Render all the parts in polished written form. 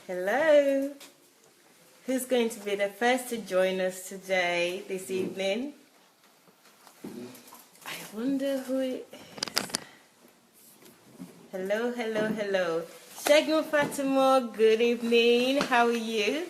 Hello. Who's going to be the first to join us today, this evening? I wonder who it is. Hello, hello, hello. Shegun Fatima, good evening. How are you?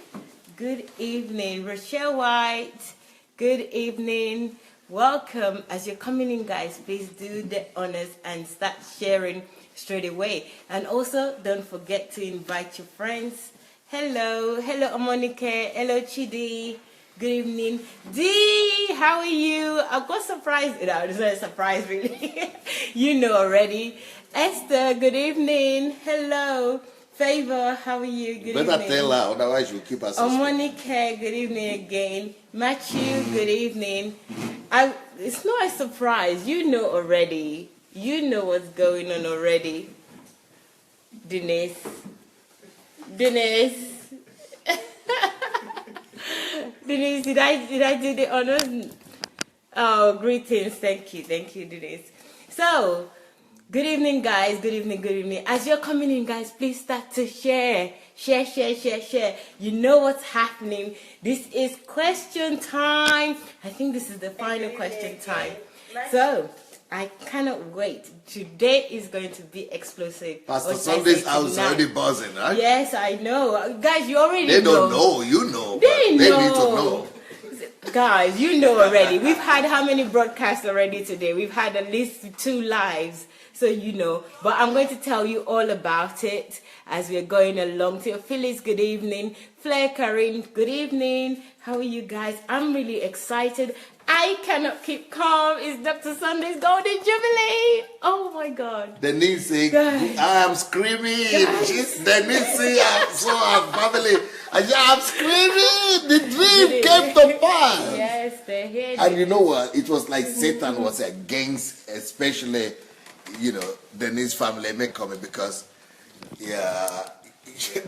Good evening. Rochelle White, good evening. Welcome. As you're coming in, guys, please do the honors and start sharing straight away. And also, don't forget to invite your friends. Hello. Hello, Amonike. Hello, Chidi. Good evening. Dee, how are you? I've got surprise. No, it's not a surprise, really. You know already. Esther, good evening. Hello. Favor, how are you? Good evening. Better tell her, otherwise you'll keep us. Amonike, good evening again. Matthew, good evening. It's not a surprise. You know already. You know what's going on already. Denise. Denise, did I do the honors? Oh, greetings. Thank you, Denise. So, good evening, guys. Good evening. As you're coming in, guys, please start to share. Share. You know what's happening. This is question time. I think this is the final question time. So, I cannot wait. Today is going to be explosive. Pastor Sunday's house is already buzzing, right? Yes, I know. Guys, you already know. They don't know, you know. They know. They need to know. Guys, you know already. We've had how many broadcasts already today? We've had at least 2 lives. So you know. But I'm going to tell you all about it as we're going along. Phyllis, good evening. Flair, Karin, good evening. How are you guys? I'm really excited. I cannot keep calm. It's Dr. Sunday's Golden Jubilee. Oh my God. Denise, I am screaming. Denise, I'm so family. I'm screaming. The dream came to pass. Yes, they're here. And you know what? It was like Satan was against, especially, Denise's family may come because,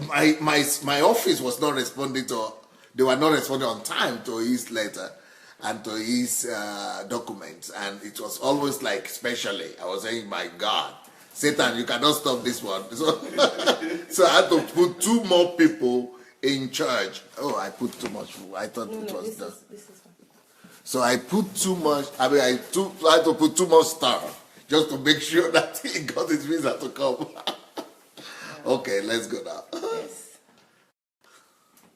my office was not responding to. They were not responding on time to his letter and to his documents, and it was always like specially. I was saying, my God, Satan, you cannot stop this one. So I had to put 2 more people in charge. Oh, I put too much. I thought it was done. This is fine. So I put too much. I had to put too much stuff just to make sure that he got his visa to come. Okay, let's go now. Yes.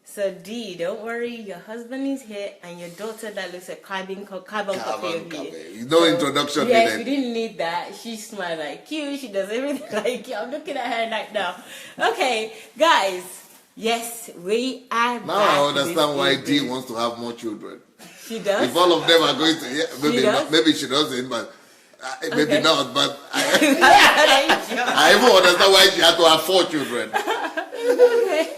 So Dee, don't worry, your husband is here and your daughter that looks like carbon copy of you. No introduction needed. Yes, we didn't need that. She smiles like you, she does everything like you. I'm looking at her right now. Okay, guys, yes, we are now I understand why Dee wants to have more children. She does? If all of them are going to, maybe she doesn't, but maybe not, but I even understand why she had to have 4 children. Okay.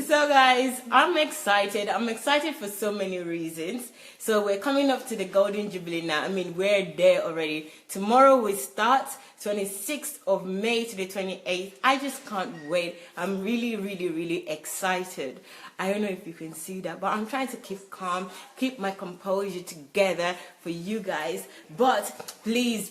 So guys, I'm excited. I'm excited for so many reasons. So we're coming up to the Golden Jubilee now. I mean, we're there already. Tomorrow we start, 26th of May to the 28th. I just can't wait. I'm really excited. I don't know if you can see that, but I'm trying to keep calm, keep my composure together for you guys. But please,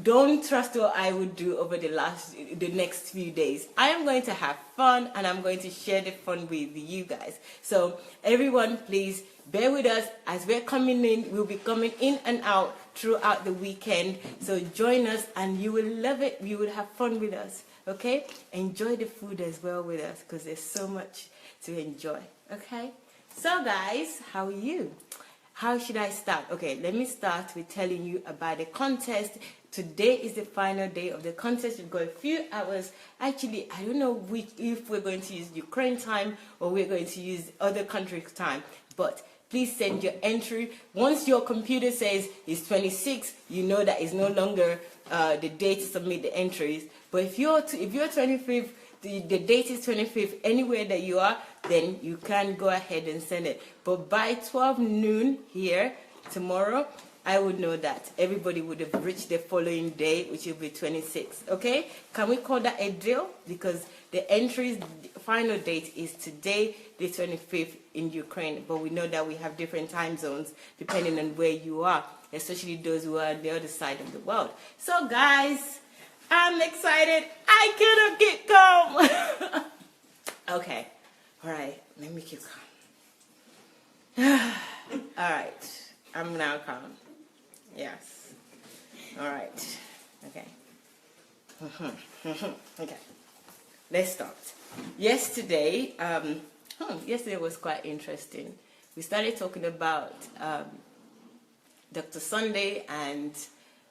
don't trust what I would do over the next few days. I am going to have fun and I'm going to share the fun with you guys. So everyone, please bear with us as we're coming in. We'll be coming in and out throughout the weekend. So join us and you will love it. You will have fun with us. Okay? Enjoy the food as well with us because there's so much to enjoy. Okay? So guys, how are you? How should I start? Okay, let me start with telling you about the contest. Today is the final day of the contest. We've got a few hours. Actually, I don't know if we're going to use Ukraine time or we're going to use other countries' time. But please send your entry. Once your computer says it's 26, you know that it's no longer the day to submit the entries. But if you're 25th, the date is 25th, anywhere that you are, then you can go ahead and send it. But by 12 noon here, tomorrow, I would know that everybody would have reached the following day, which will be 26. Okay? Can we call that a deal? Because the entry's final date is today, the 25th in Ukraine. But we know that we have different time zones depending on where you are, especially those who are on the other side of the world. So, guys, I'm excited. I cannot get calm. Okay. All right. Let me keep calm. All right. I'm now calm. Yes. All right. Okay. Okay. Let's start. Yesterday, yesterday was quite interesting. We started talking about Dr. Sandey and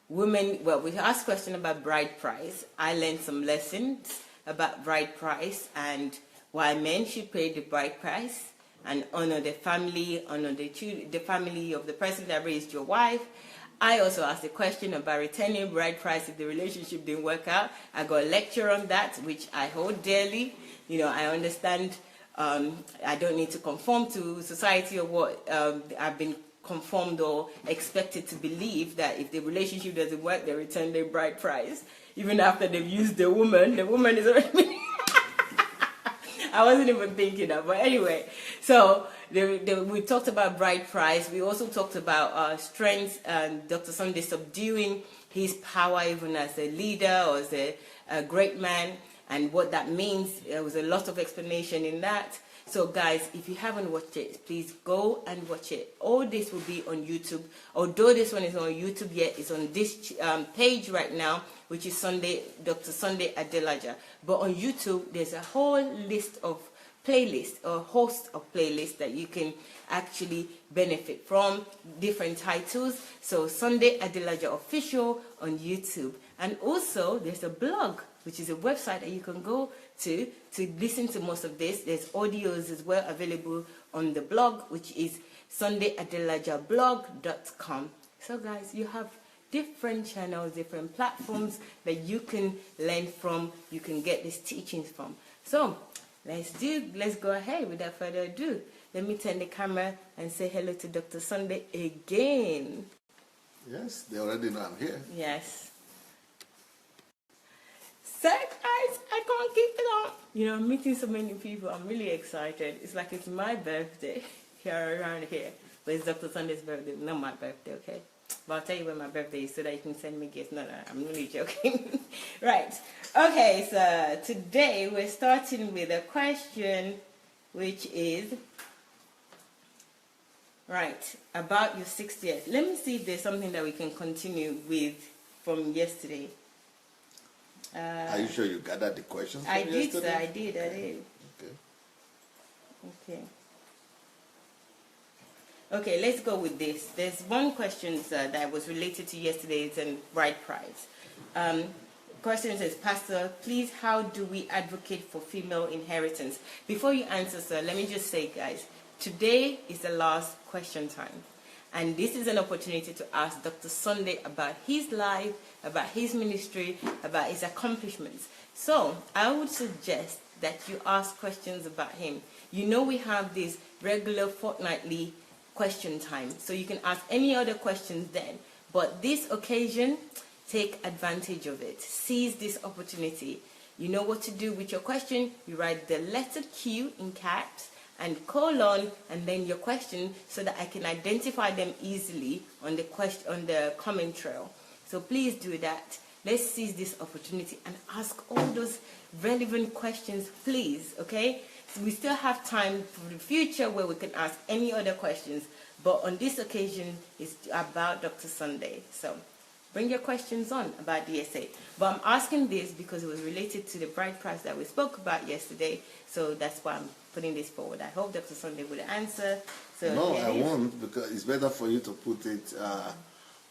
women. Well, we asked questions about bride price. I learned some lessons about bride price and why men should pay the bride price and honor the family, honor the family of the person that raised your wife. I also asked a question about returning bride price if the relationship didn't work out. I got a lecture on that, which I hold dearly. You know, I understand I don't need to conform to society or what I've been conformed or expected to believe, that if the relationship doesn't work, they return their bride price. Even after they've used the woman is already... I wasn't even thinking that, but anyway. So we talked about bride price. We also talked about strengths and Dr. Sandey subduing his power even as a leader or as a great man, and what that means. There was a lot of explanation in that. So guys, if you haven't watched it, please go and watch it. All this will be on YouTube. Although this one is not on YouTube yet, it's on this page right now, which is Sandey, Dr. Sandey Adelaja. But on YouTube, there's a whole list of playlists, or host of playlists that you can actually benefit from, different titles. So Sandey Adelaja Official on YouTube. And also there's a blog, which is a website that you can go to listen to most of this. There's audios as well available on the blog, which is sundayadelajablog.com. So guys, you have different channels, different platforms that you can learn from, you can get these teachings from. So let's go ahead without further ado. Let me turn the camera and say hello to Dr. Sandey again. Yes, they already know I'm here. Yes. So guys, I can't keep it on. You know, I'm meeting so many people. I'm really excited. It's like it's my birthday here around here. But it's Dr. Sandey's birthday, not my birthday, okay? But I'll tell you when my birthday is so that you can send me gifts. No, I'm really joking. Right. Okay, so today we're starting with a question which is, right, about your 60th. Let me see if there's something that we can continue with from yesterday. Are you sure you gathered the questions? I did, yesterday? sir. I did. Okay. Okay, let's go with this. There's one question, sir, that was related to yesterday's and bride price. Question says, Pastor, please, how do we advocate for female inheritance? Before you answer, sir, let me just say, guys, today is the last question time. And this is an opportunity to ask Dr. Sandey about his life, about his ministry, about his accomplishments. So I would suggest that you ask questions about him. You know, we have this regular fortnightly question time, so you can ask any other questions then. But this occasion, take advantage of it. Seize this opportunity. You know what to do with your question. You write the letter Q in caps and colon and then your question, so that I can identify them easily on the comment trail. So please do that. Let's seize this opportunity and ask all those relevant questions, please, okay? So we still have time for the future where we can ask any other questions, but on this occasion, it's about Dr. Sandey. So bring your questions on about DSA. But I'm asking this because it was related to the bride price that we spoke about yesterday, so that's why I'm putting this forward. I hope Dr. Sandey would answer. So no, I won't, because it's better for you to put it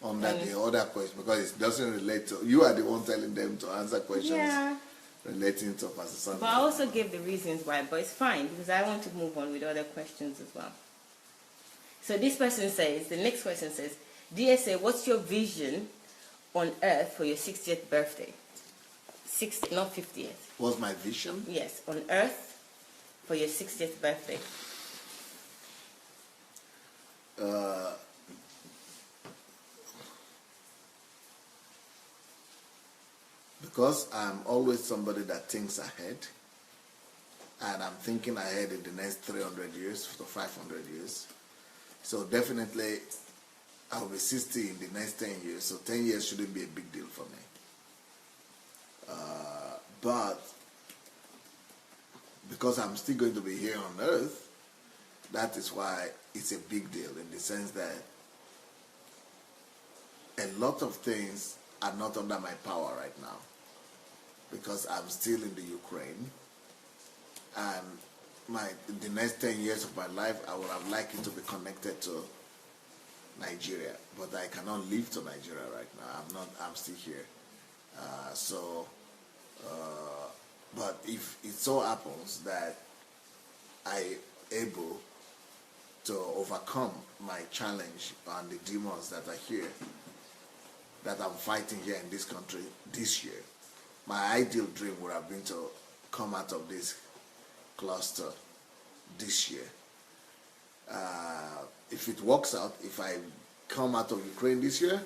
under the other question, because it doesn't relate to, you are the one telling them to answer questions relating to Pastor Sandey. But I also gave the reasons why, but it's fine because I want to move on with other questions as well. So this person says, the next question says, DSA, what's your vision on earth for your 60th birthday? 60th, not 50th. What's my vision? Yes, on earth for your 60th birthday. Because I'm always somebody that thinks ahead, and I'm thinking ahead in the next 300 years to 500 years. So definitely I'll be 60 in the next 10 years, so 10 years shouldn't be a big deal for me. But because I'm still going to be here on earth, that is why it's a big deal, in the sense that a lot of things are not under my power right now, because I'm still in the Ukraine, and the next 10 years of my life, I would have liked it to be connected to Nigeria, but I cannot leave to Nigeria right now. I'm still here. But if it so happens that I able to overcome my challenge and the demons that are here, that I'm fighting here in this country this year, my ideal dream would have been to come out of this cluster this year. If it works out, if I come out of Ukraine this year,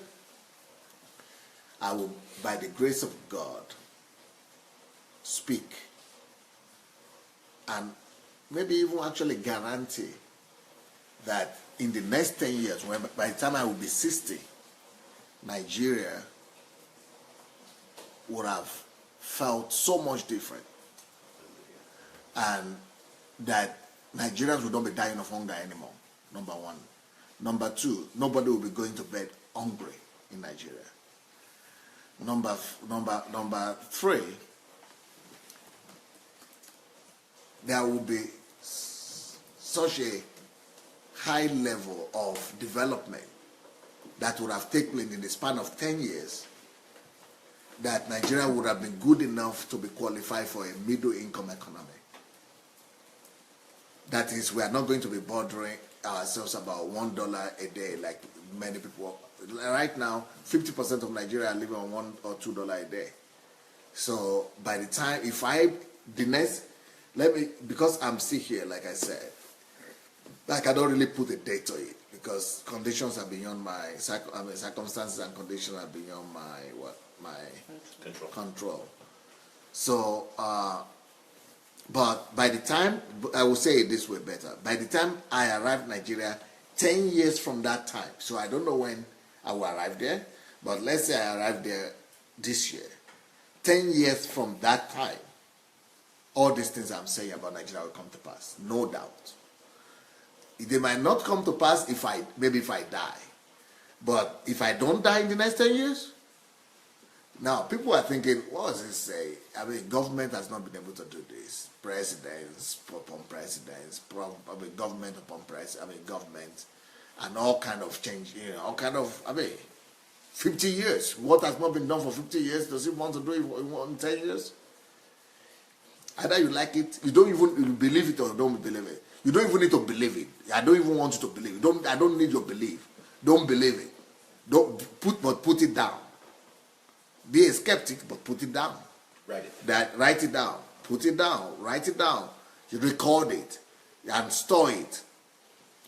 I will, by the grace of God, speak and maybe even actually guarantee that in the next 10 years, by the time I will be 60, Nigeria would have felt so much different, and that Nigerians would not be dying of hunger anymore, number one. Number two, nobody will be going to bed hungry in Nigeria. Number three, there will be such a high level of development that would have taken place in the span of 10 years, that Nigeria would have been good enough to be qualified for a middle-income economy. That is, we are not going to be bothering ourselves about $1 a day like many people. Right now, 50% of Nigeria are living on $1 or $2 a day. So by the time, because I'm still here, like I said, I cannot really put a date to it, because conditions are beyond my, circumstances and conditions are beyond my control. So, but by the time, I will say it this way better, by the time I arrive in Nigeria, 10 years from that time, so I don't know when I will arrive there, but let's say I arrive there this year, 10 years from that time, all these things I'm saying about Nigeria will come to pass, no doubt. They might not come to pass if I die, but if I don't die in the next 10 years, now people are thinking, what does this say? I mean, government has not been able to do this. Presidents upon presidents, government upon government, and all kind of change, all kind of, 50 years. What has not been done for 50 years, does it want to do it in 10 years? Either you like it, you don't even believe it or don't believe it. You don't even need to believe it. I don't even want you to believe it. I don't need your belief. Don't believe it. Put it down. Be a skeptic, but put it down. Write it down. Put it down. Write it down. You record it and store it,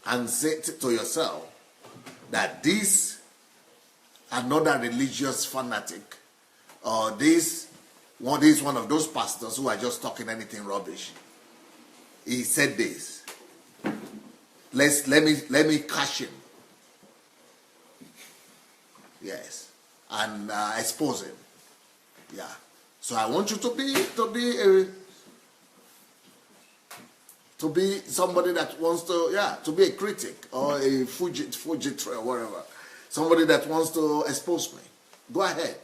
and say to yourself that this another religious fanatic, or this is one of those pastors who are just talking anything rubbish. He said this. Let me catch him. Yes, and expose him. Yeah. So I want you to be somebody that wants to be a critic or a fugitory or whatever. Somebody that wants to expose me. Go ahead.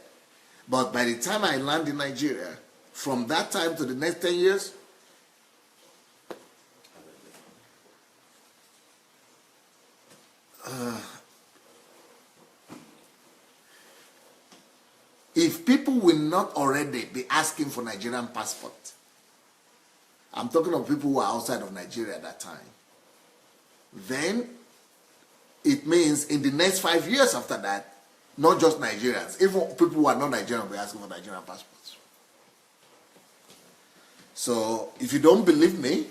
But by the time I land in Nigeria, from that time to the next 10 years, if people will not already be asking for Nigerian passport, I'm talking of people who are outside of Nigeria at that time, then it means in the next 5 years after that, not just Nigerians, even people who are not Nigerian will be asking for Nigerian passports. So if you don't believe me,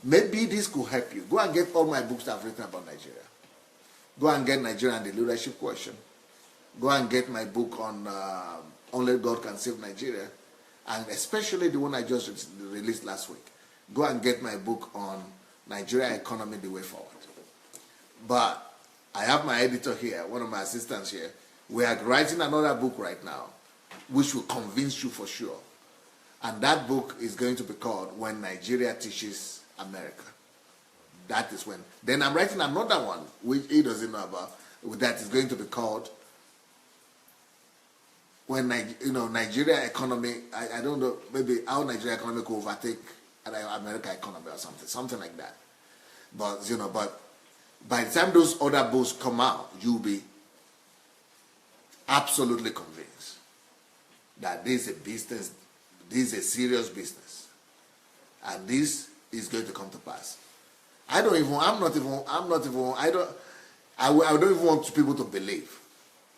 maybe this could help you. Go and get all my books that I've written about Nigeria. Go and get Nigeria and the Leadership Question. Go and get my book on Only God Can Save Nigeria, and especially the one I just released last week. Go and get my book on Nigeria Economy, the Way Forward. But I have my editor here, one of my assistants here. We are writing another book right now. which will convince you for sure. And that book is going to be called When Nigeria Teaches America. That is when. Then I'm writing another one, which he doesn't know about, that is going to be called When Nigeria economy, I don't know, maybe how Nigeria economy could overtake America economy or something like that. But by the time those other books come out, you'll be absolutely convinced that this is a business, this is a serious business, and this is going to come to pass. I don't even want people to believe,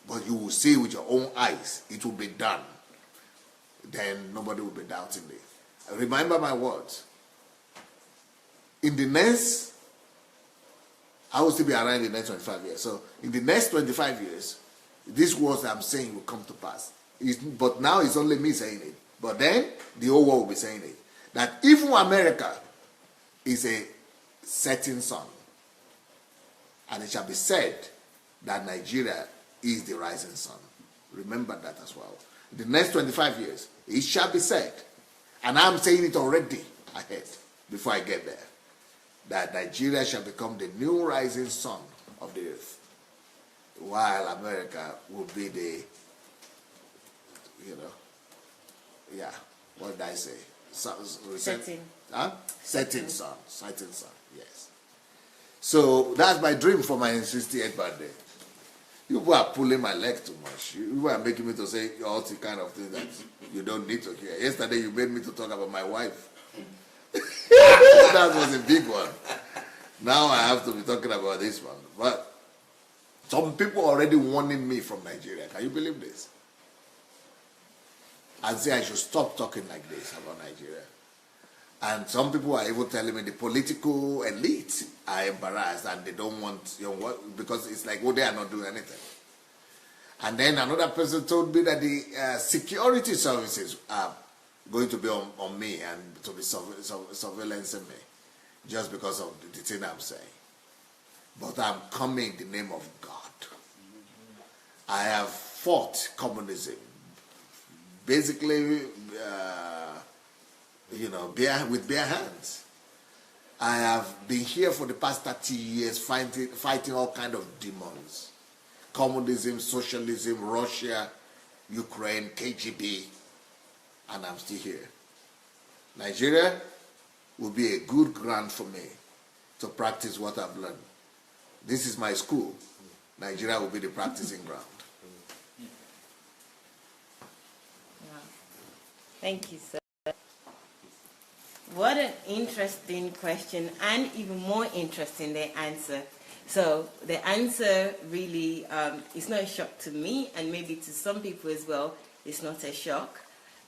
but you will see with your own eyes, it will be done. Then nobody will be doubting it. Remember my words. In the next, I will still be around in the next 25 years. So in the next 25 years, these words I'm saying will come to pass. But now it's only me saying it. But then the whole world will be saying it. That even America is a setting sun. And it shall be said that Nigeria is the rising sun. Remember that as well. In the next 25 years, it shall be said, and I'm saying it already ahead, before I get there, that Nigeria shall become the new rising sun of the earth, while America will be the, what did I say? Setting. Huh? Setting sun, yes. So that's my dream for my 68th birthday. You are pulling my leg too much. You are making me to say all the kind of things that you don't need to hear. Yesterday you made me to talk about my wife. That was a big one. Now I have to be talking about this one. But some people are already warning me from Nigeria. Can you believe this? And say I should stop talking like this about Nigeria. And some people are even telling me the political elite are embarrassed and they don't want, because it's like, they are not doing anything. And then another person told me that the security services are going to be on me and to be surveillancing me just because of the thing I'm saying. But I'm coming in the name of God. I have fought communism. Basically, with bare hands. I have been here for the past 30 years fighting all kinds of demons. Communism, socialism, Russia, Ukraine, KGB, and I'm still here. Nigeria will be a good ground for me to practice what I've learned. This is my school. Nigeria will be the practicing ground. Thank you, sir. What an interesting question, and even more interesting, the answer. So the answer really is not a shock to me, and maybe to some people as well, it's not a shock.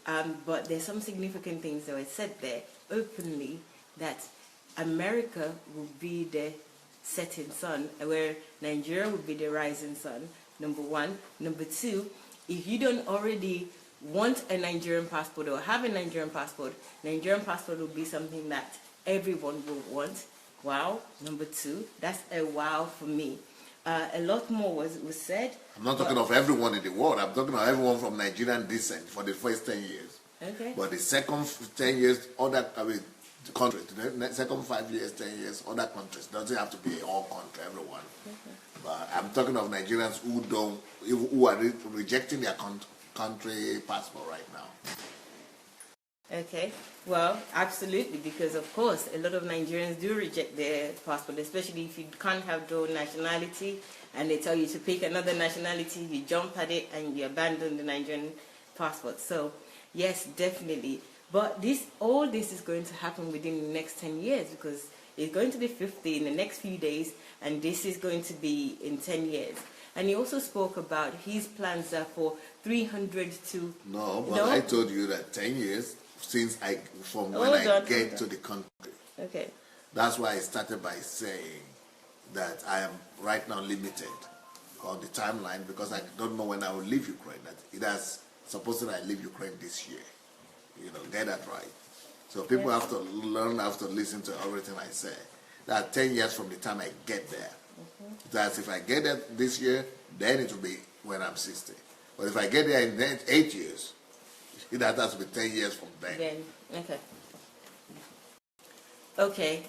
But there's some significant things that were said there openly, that America will be the setting sun, where Nigeria will be the rising sun, number one. Number two, if you don't already want a Nigerian passport or have a Nigerian passport will be something that everyone will want. Wow. Number two, that's a wow for me. A lot more was said. I'm not talking of everyone in the world. I'm talking of everyone from Nigerian descent for the first 10 years. Okay. But the second 10 years, countries, the second 5 years, 10 years, other countries. Doesn't have to be all country, everyone. Okay. But I'm talking of Nigerians who are rejecting their country passport right now. Okay, well, absolutely, because of course a lot of Nigerians do reject their passport, especially if you can't have dual nationality and they tell you to pick another nationality, you jump at it and you abandon the Nigerian passport. So yes, definitely. But all this is going to happen within the next 10 years, because it's going to be 50 in the next few days, and this is going to be in 10 years. And he also spoke about his plans are for 300 to... No, but I told you that 10 years from when I get to the country. Okay. That's why I started by saying that I am right now limited on the timeline, because I don't know when I will leave Ukraine. Supposing I leave Ukraine this year. Get that right. So people have to listen to everything I say. That 10 years from the time I get there. That's if I get it this year, then it will be when I'm 60. But if I get there in 8 years, that has to be 10 years from then. Okay. Okay,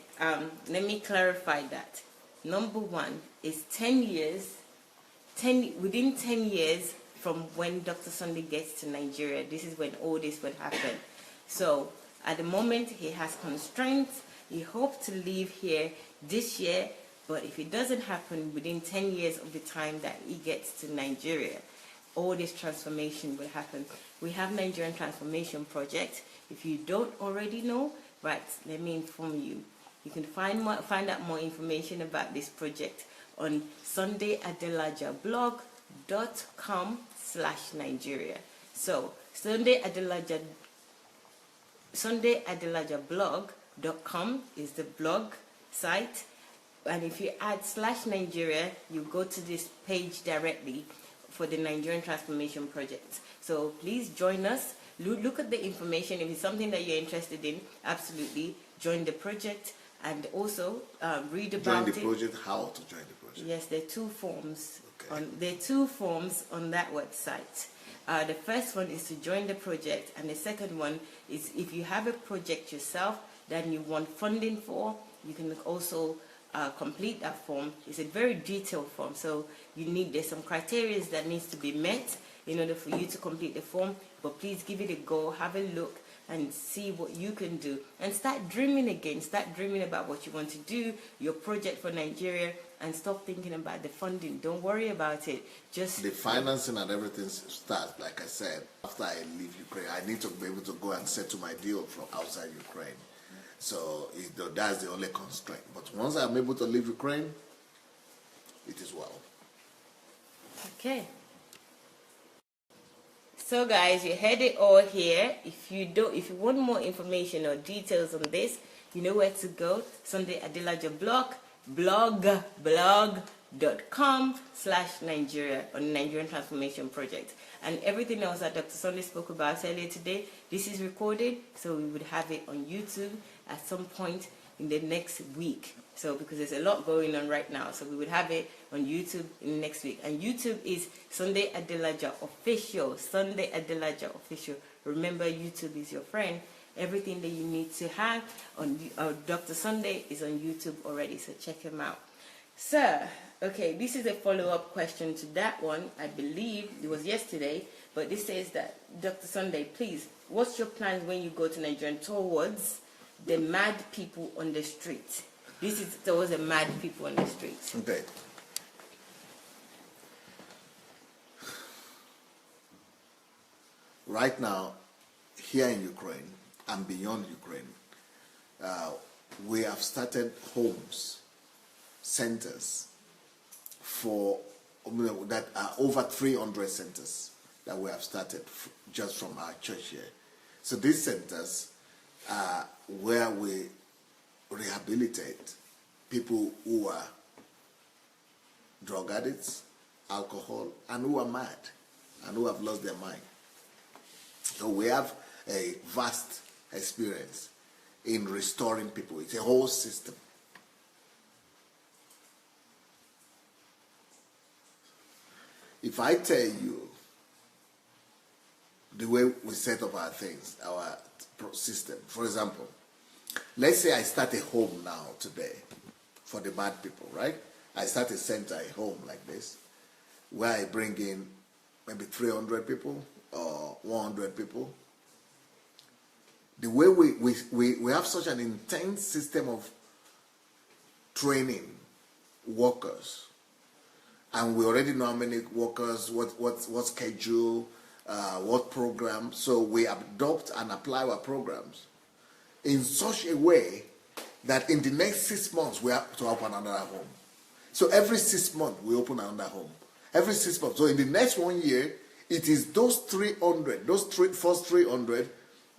let me clarify that. Number one is 10 years, within 10 years from when Dr. Sandey gets to Nigeria. This is when all this would happen. So at the moment he has constraints. He hopes to leave here this year, but if it doesn't happen within 10 years of the time that he gets to Nigeria, all this transformation will happen. We have Nigerian Transformation Project. If you don't already know, right, let me inform you. You can find out more information about this project on sundayadelajablog.com/Nigeria. So sundayadelajablog.com is the blog site, and if you add /Nigeria, you go to this page directly for the Nigerian Transformation Project. So please join us. Look at the information. If it's something that you're interested in, absolutely join the project, and also read about it. Join the project. How to join the project? Yes, there are two forms. Okay. There are two forms on that website. The first one is to join the project, and the second one is if you have a project yourself that you want funding for, you can also complete that form. It's a very detailed form, so there's some criteria that needs to be met in order for you to complete the form. But please give it a go, have a look, and see what you can do, and start dreaming again. Start dreaming about what you want to do, your project for Nigeria, and stop thinking about the funding. Don't worry about it. Just the financing and everything starts, like I said, after I leave Ukraine. I need to be able to go and settle my deal from outside Ukraine. So that's the only constraint. But once I'm able to leave Ukraine, it is well. Okay. So guys, you heard it all here. If you want more information or details on this, you know where to go. Sunday Adelaja blog.com/Nigeria on the Nigerian Transformation Project. And everything else that Dr. Sandey spoke about earlier today, this is recorded, so we would have it on YouTube at some point in the next week. So because there's a lot going on right now, so we would have it on YouTube in the next week. And YouTube is Sunday Adelaja Official. Sunday Adelaja Official. Remember, YouTube is your friend. Everything that you need to have on Dr. Sandey is on YouTube already, so check him out. Sir, okay, this is a follow-up question to that one. I believe it was yesterday, but this says that, Dr. Sandey, please, what's your plans when you go to Nigeria towards the mad people on the street? This is towards the mad people on the streets. Okay. Right now, here in Ukraine and beyond Ukraine, we have started homes, centers that are over 300 centers that we have started just from our church here. So these centers are where we rehabilitate people who are drug addicts, alcohol, and who are mad and who have lost their mind. So we have a vast experience in restoring people. It's a whole system. If I tell you the way we set up our things, our system, for example, let's say I start a home now today for the bad people, right? I start a center, a home like this, where I bring in maybe 300 people or 100 people. The way we have such an intense system of training workers, and we already know how many workers, what schedule, what program, so we adopt and apply our programs in such a way that in the next 6 months we have to open another home. So every 6 months we open another home. Every 6 months. So in the next 1 year, it is those 300, first 300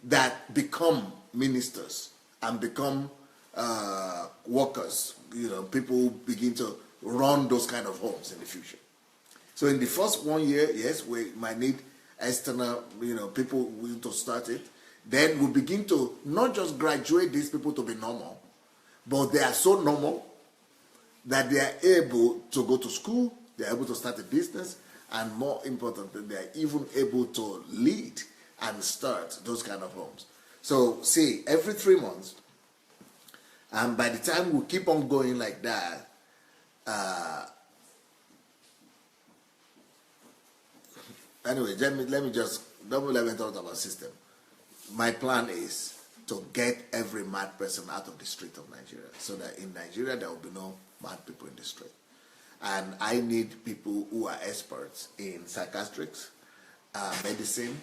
that become ministers and become workers. You know, people begin to run those kind of homes in the future. So in the first 1 year, yes, we might need external, people willing to start it. Then we begin to not just graduate these people to be normal, but they are so normal that they are able to go to school, they are able to start a business, and more importantly, they are even able to lead and start those kind of homes. So see, every 3 months, and by the time we keep on going like that, anyway, let me talk about system. My plan is to get every mad person out of the street of Nigeria, so that in Nigeria there will be no mad people in the street. And I need people who are experts in psychiatrics, medicine.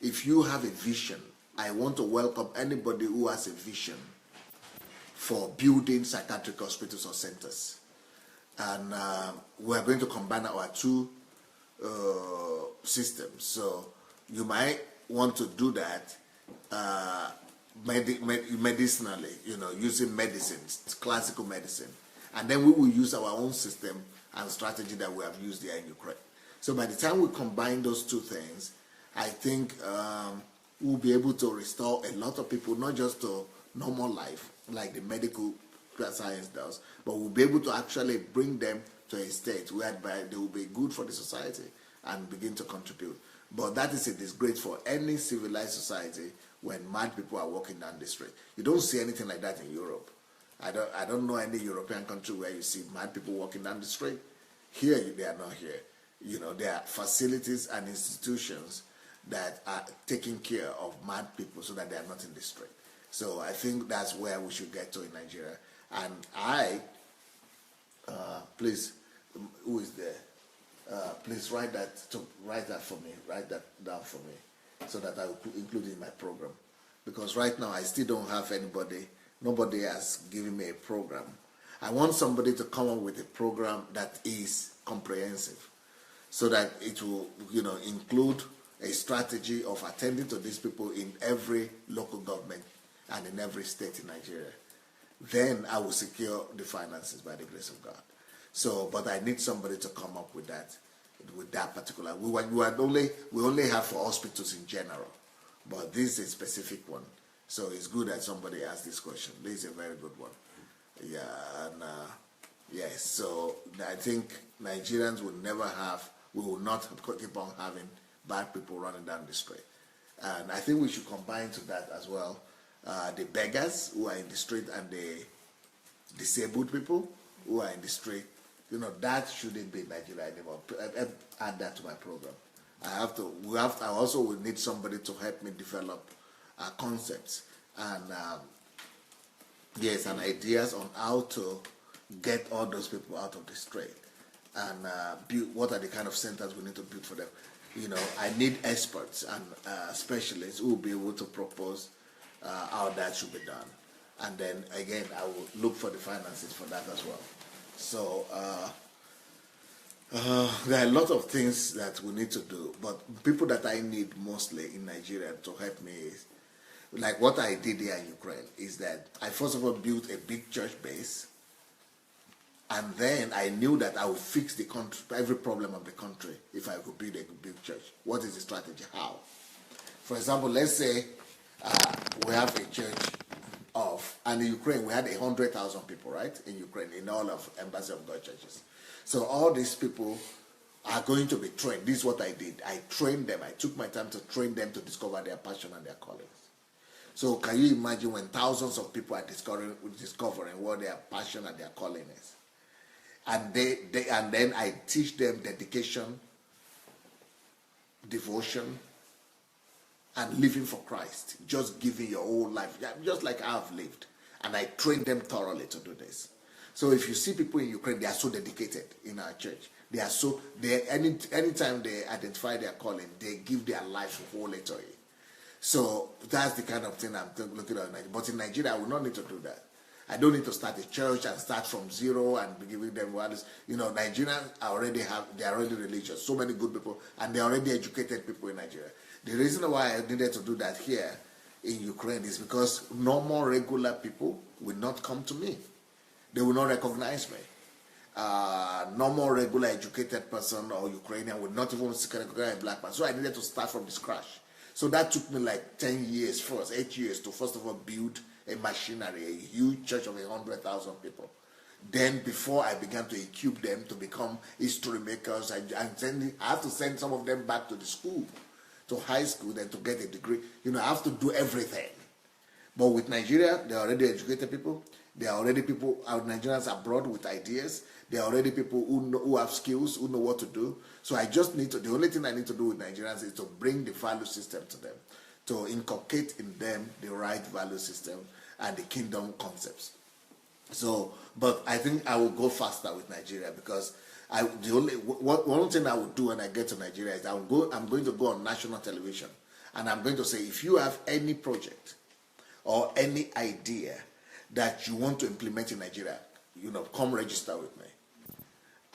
If you have a vision, I want to welcome anybody who has a vision for building psychiatric hospitals or centers. And we are going to combine our two systems. So you might want to do that medicinally, using medicines, classical medicine. And then we will use our own system and strategy that we have used here in Ukraine. So by the time we combine those two things, I think we'll be able to restore a lot of people, not just to normal life, like the medical science does, but we'll be able to actually bring them to a state whereby they will be good for the society and begin to contribute. But that is a disgrace for any civilized society when mad people are walking down the street. You don't see anything like that in Europe. I don't know any European country where you see mad people walking down the street. Here, they are not here. There are facilities and institutions that are taking care of mad people so that they are not in the street. So I think that's where we should get to in Nigeria. And please, who is there? Please write that for me. Write that down for me, so that I will include it in my program. Because right now I still don't have anybody. Nobody has given me a program. I want somebody to come up with a program that is comprehensive, so that it will, include a strategy of attending to these people in every local government and in every state in Nigeria. Then I will secure the finances by the grace of God. So, but I need somebody to come up with that particular. We only have for hospitals in general, but this is a specific one. So it's good that somebody asked this question. This is a very good one. Yeah, and yes. So I think Nigerians will not keep on having bad people running down the street. And I think we should combine to that as well the beggars who are in the street and the disabled people who are in the street. That shouldn't be Nigeria anymore. Add that to my program. I also will need somebody to help me develop concepts and and ideas on how to get all those people out of the street and build. What are the kind of centers we need to build for them? I need experts and specialists who will be able to propose how that should be done. And then again, I will look for the finances for that as well. So there are a lot of things that we need to do, but people that I need mostly in Nigeria to help me is, like what I did here in Ukraine, is that I first of all built a big church base, and then I knew that I would fix the country, every problem of the country if I could build a big church. What is the strategy? How? For example, let's say we have a church and in Ukraine we had 100,000 people, right? In Ukraine, in all of Embassy of God churches. So all these people are going to be trained. This is what I did. I trained them. I took my time to train them to discover their passion and their callings. So can you imagine when thousands of people are discovering what their passion and their calling is? And then I teach them dedication, devotion, and living for Christ. Just giving your whole life, just like I have lived. And I train them thoroughly to do this. So if you see people in Ukraine, they are so dedicated in our church. Anytime they identify their calling, they give their life wholly to it. So that's the kind of thing I'm looking at. But in Nigeria, I will not need to do that. I don't need to start a church and start from zero and be giving them what is. Nigerians they are already religious. So many good people, and they are already educated people in Nigeria. The reason why I needed to do that here in Ukraine is because normal, regular people will not come to me. They will not recognize me. Normal, regular, educated person or Ukrainian would not even recognize a black man. So I needed to start from the scratch. So that took me like 10 years first, 8 years to first of all build a machinery, a huge church of 100,000 people. Then before I began to equip them to become history makers, I have to send some of them back to the school, to high school, then to get a degree. You know, I have to do everything. But with Nigeria, they are already educated people. There are already people, our Nigerians abroad with ideas. There are already people who have skills, who know what to do. So I just need to, the only thing I need to do with Nigerians is to bring the value system to them, to inculcate in them the right value system and the kingdom concepts. So, but I think I will go faster with Nigeria because one thing I will do when I get to Nigeria is I'm going to go on national television and I'm going to say, if you have any project or any idea that you want to implement in Nigeria, you know, come register with me.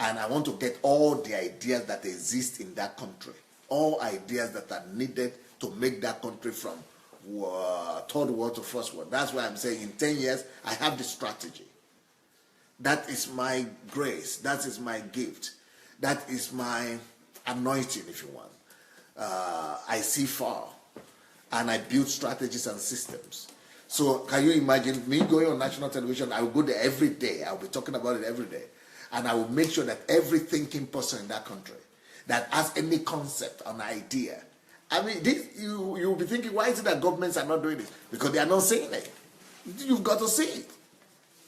And I want to get all the ideas that exist in that country, all ideas that are needed to make that country from third world to first world. That's why I'm saying in 10 years, I have the strategy. That is my grace. That is my gift. That is my anointing, if you want. I see far. And I build strategies and systems. So can you imagine me going on national television? I will go there every day. I'll be talking about it every day. And I will make sure that every thinking person in that country that has any concept, an idea. I mean, you'll be thinking, why is it that governments are not doing this? Because they are not saying it. You've got to see it.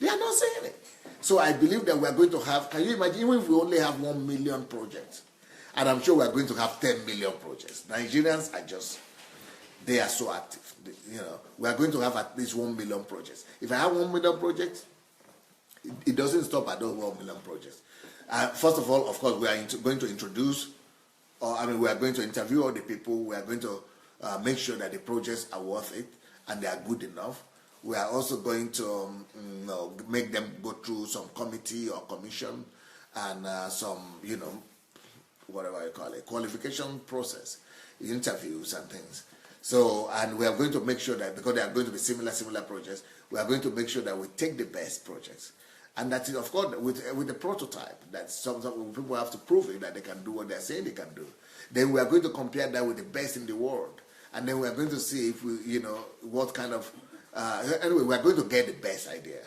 They are not saying it. So I believe that we are going to have, can you imagine, even if we only have 1 million projects, and I'm sure we are going to have 10 million projects. Nigerians are just, they are so active. You know, we are going to have at least 1 million projects. If I have 1 million projects, it doesn't stop at those 1 million projects. First of all, of course, we are going to introduce, we are going to interview all the people. We are going to make sure that the projects are worth it and they are good enough. We are also going to make them go through some committee or commission and some, whatever you call it, qualification process, interviews and things. So, and we are going to make sure that, because they are going to be similar projects, we are going to make sure that we take the best projects. And that is, of course, with the prototype, that sometimes people have to prove it, that they can do what they're saying they can do. Then we are going to compare that with the best in the world. And then we are going to see if we, what kind of, anyway, we are going to get the best idea.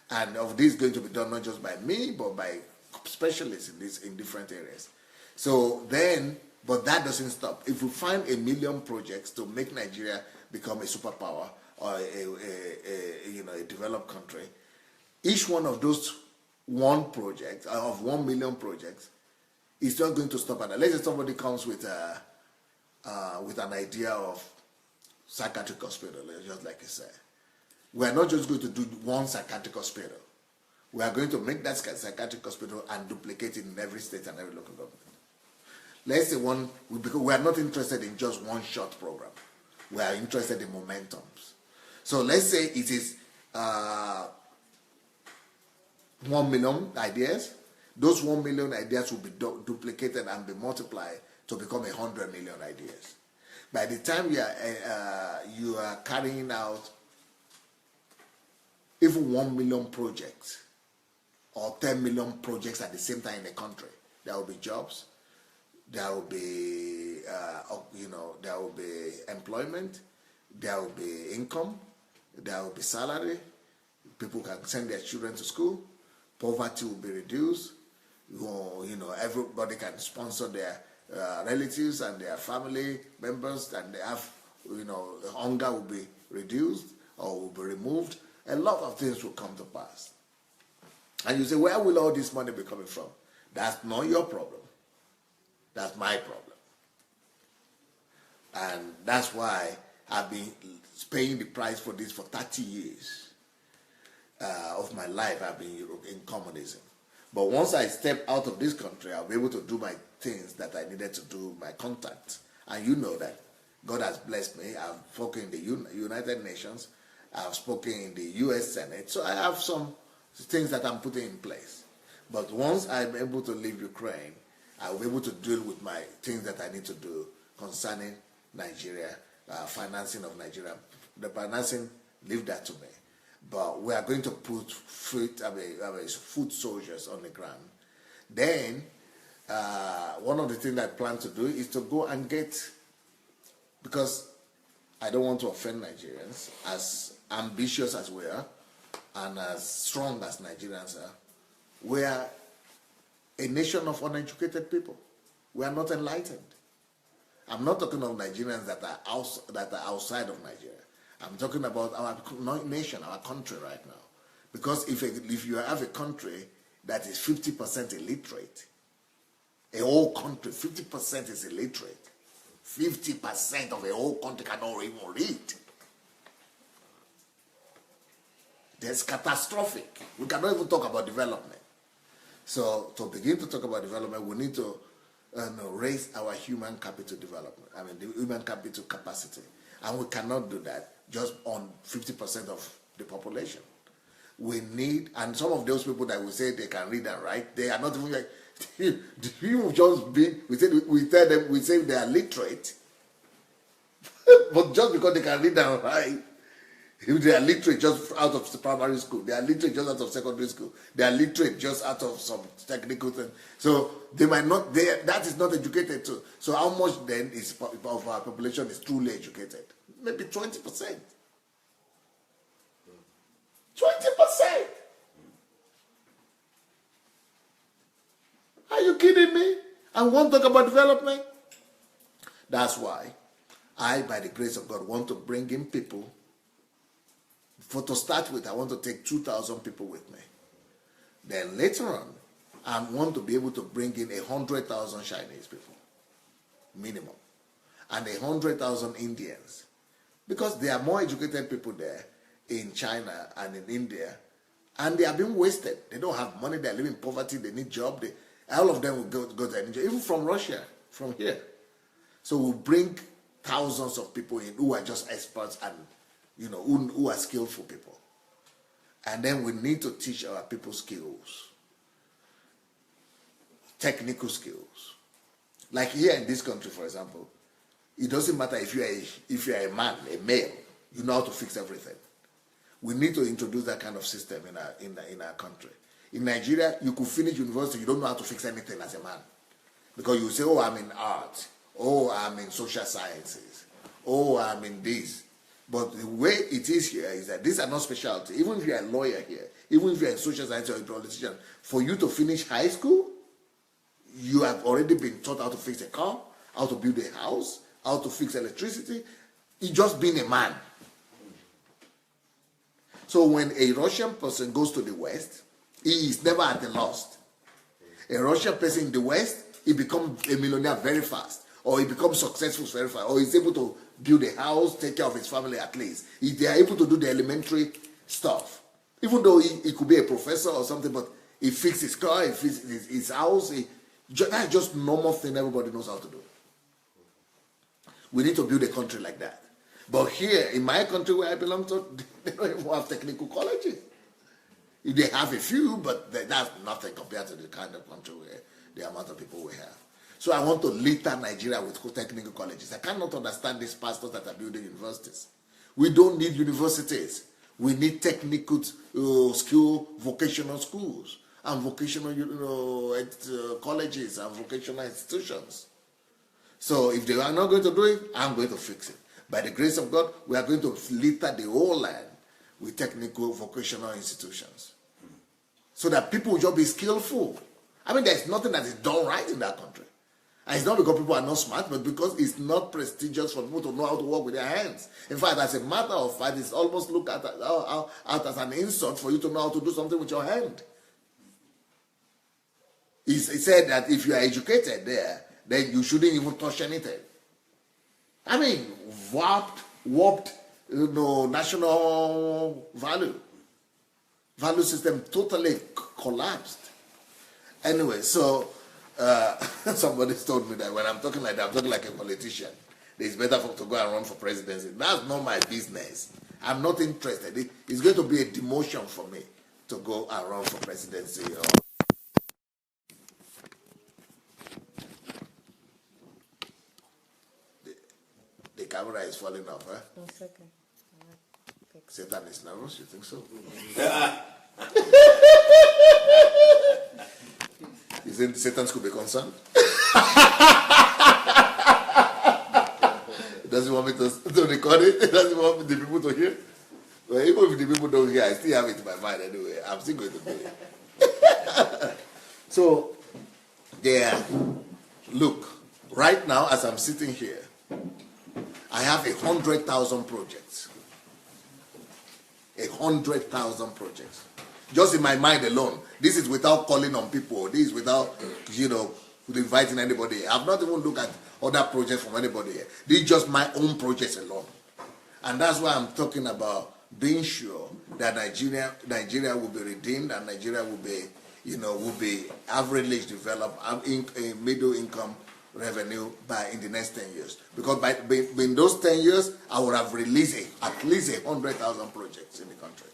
And of this is going to be done not just by me, but by specialists in different areas. So then, but that doesn't stop. If we find 1 million projects to make Nigeria become a superpower or a developed country, each one of those one project, of 1 million projects, is not going to stop at that. Let's say somebody comes with an idea of psychiatric hospital, just like you said. We are not just going to do one psychiatric hospital. We are going to make that psychiatric hospital and duplicate it in every state and every local government. Let's say because we are not interested in just one short program. We are interested in momentums. So let's say it is 1 million ideas. Those 1 million ideas will be duplicated and be multiplied to become 100 million ideas. By the time you are carrying out even 1 million projects or 10 million projects at the same time in the country, there will be jobs, there will be there will be employment, there will be income, there will be salary, people can send their children to school, poverty will be reduced, everybody can sponsor their relatives and their family members, and they have, hunger will be reduced or will be removed. A lot of things will come to pass. And you say, where will all this money be coming from? That's not your problem. That's my problem. And that's why I've been paying the price for this for 30 years of my life. I've been in communism. But once I step out of this country, I'll be able to do my things that I needed to do, my contacts. And you know that God has blessed me. I've spoken in the United Nations. I've spoken in the U.S. Senate. So I have some things that I'm putting in place. But once I'm able to leave Ukraine, I'll be able to deal with my things that I need to do concerning Nigeria, financing of Nigeria. The financing, leave that to me. But we are going to put foot soldiers on the ground. Then, one of the things I plan to do is to go and get, because I don't want to offend Nigerians, as ambitious as we are, and as strong as Nigerians are, We are a nation of uneducated people. We are not enlightened. I'm not talking of Nigerians that are outside of Nigeria. I'm talking about our nation, our country right now. Because if you have a country that is 50% illiterate, a whole country, 50% is illiterate. 50% of a whole country cannot even read. That's catastrophic. We cannot even talk about development. So to begin to talk about development, we need to raise our human capital development. I mean, the human capital capacity. And we cannot do that just on 50% of the population. We need, and some of those people that we say they can read and write, they are not even like, we tell them, we say they are literate, but just because they can read and write, if they are literate just out of the primary school, they are literate just out of secondary school, they are literate just out of some technical thing. So they might not, that is not educated too. So how much then of our population is truly educated? Maybe 20%. 20%. Are you kidding me? And want to talk about development? That's why I, by the grace of God, want to bring in people. To start with, I want to take 2,000 people with me. Then later on, I want to be able to bring in 100,000 Chinese people, minimum, and 100,000 Indians. Because there are more educated people there in China and in India, and they are being wasted. They don't have money, they are living in poverty, they need job. All of them will go to India, even from Russia, from here. So we'll bring thousands of people in who are just experts and who are skillful people. And then we need to teach our people skills, technical skills. Like here in this country, for example, it doesn't matter if you are a man, a male, you know how to fix everything. We need to introduce that kind of system in our country. In Nigeria, you could finish university, you don't know how to fix anything as a man. Because you say, oh, I'm in art. Oh, I'm in social sciences. Oh, I'm in this. But the way it is here is that these are not specialty. Even if you're a lawyer here, even if you're in social science or a politician, for you to finish high school, you have already been taught how to fix a car, how to build a house, how to fix electricity. It's just being a man. So when a Russian person goes to the West, he is never at a loss. A Russian person in the West, he becomes a millionaire very fast, or he becomes successful very fast, or he's able to build a house, take care of his family at least. They are able to do the elementary stuff. Even though he could be a professor or something, but he fixed his car, he fixed his house. That's just normal thing everybody knows how to do. We need to build a country like that. But here, in my country where I belong to, they don't even have technical colleges. They have a few, but that's nothing compared to the kind of country where the amount of people we have. So I want to litter Nigeria with technical colleges. I cannot understand these pastors that are building universities. We don't need universities. We need technical vocational schools and vocational colleges and vocational institutions. So if they are not going to do it, I'm going to fix it. By the grace of God, we are going to litter the whole land with technical vocational institutions. So that people will just be skillful. I mean, there's nothing that is done right in that country. And it's not because people are not smart, but because it's not prestigious for people to know how to work with their hands. In fact, as a matter of fact, it's almost looked at as an insult for you to know how to do something with your hand. He said that if you are educated there, then you shouldn't even touch anything. I mean, warped national value system totally collapsed. Anyway, so somebody told me that when I'm talking like that, I'm talking like a politician. It's better to go and run for presidency. That's not my business. I'm not interested. It's going to be a demotion for me to go and run for presidency. The camera is falling off, huh? 1 second. Satan is nervous, you think so? You think Satan could be concerned? Does he want me to record it? Does he want the people to hear? Well, even if the people don't hear, I still have it in my mind anyway. I'm still going to do it. So, yeah, look, right now as I'm sitting here, I have 100,000 projects. 100,000 projects. Just in my mind alone. This is without calling on people. This is without, inviting anybody. I've not even looked at other projects from anybody here. This is just my own projects alone. And that's why I'm talking about being sure that Nigeria will be redeemed and Nigeria will be, will be averagely developed in middle income revenue in the next 10 years. Because in those 10 years, I would have released at least 100,000 projects in the country.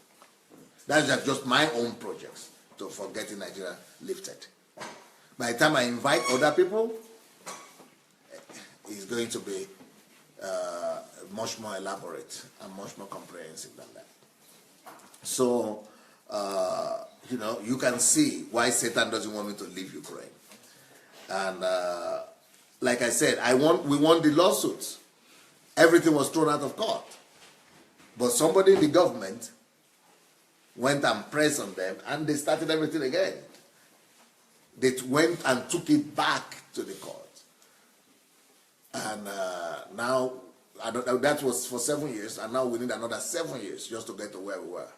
That's just my own projects for getting Nigeria lifted. By the time I invite other people, it's going to be much more elaborate and much more comprehensive than that. So, you can see why Satan doesn't want me to leave Ukraine. And like I said, we won the lawsuits. Everything was thrown out of court. But somebody in the government went and pressed on them, and they started everything again. They went and took it back to the court. And now, that was for 7 years, and now we need another 7 years just to get to where we were.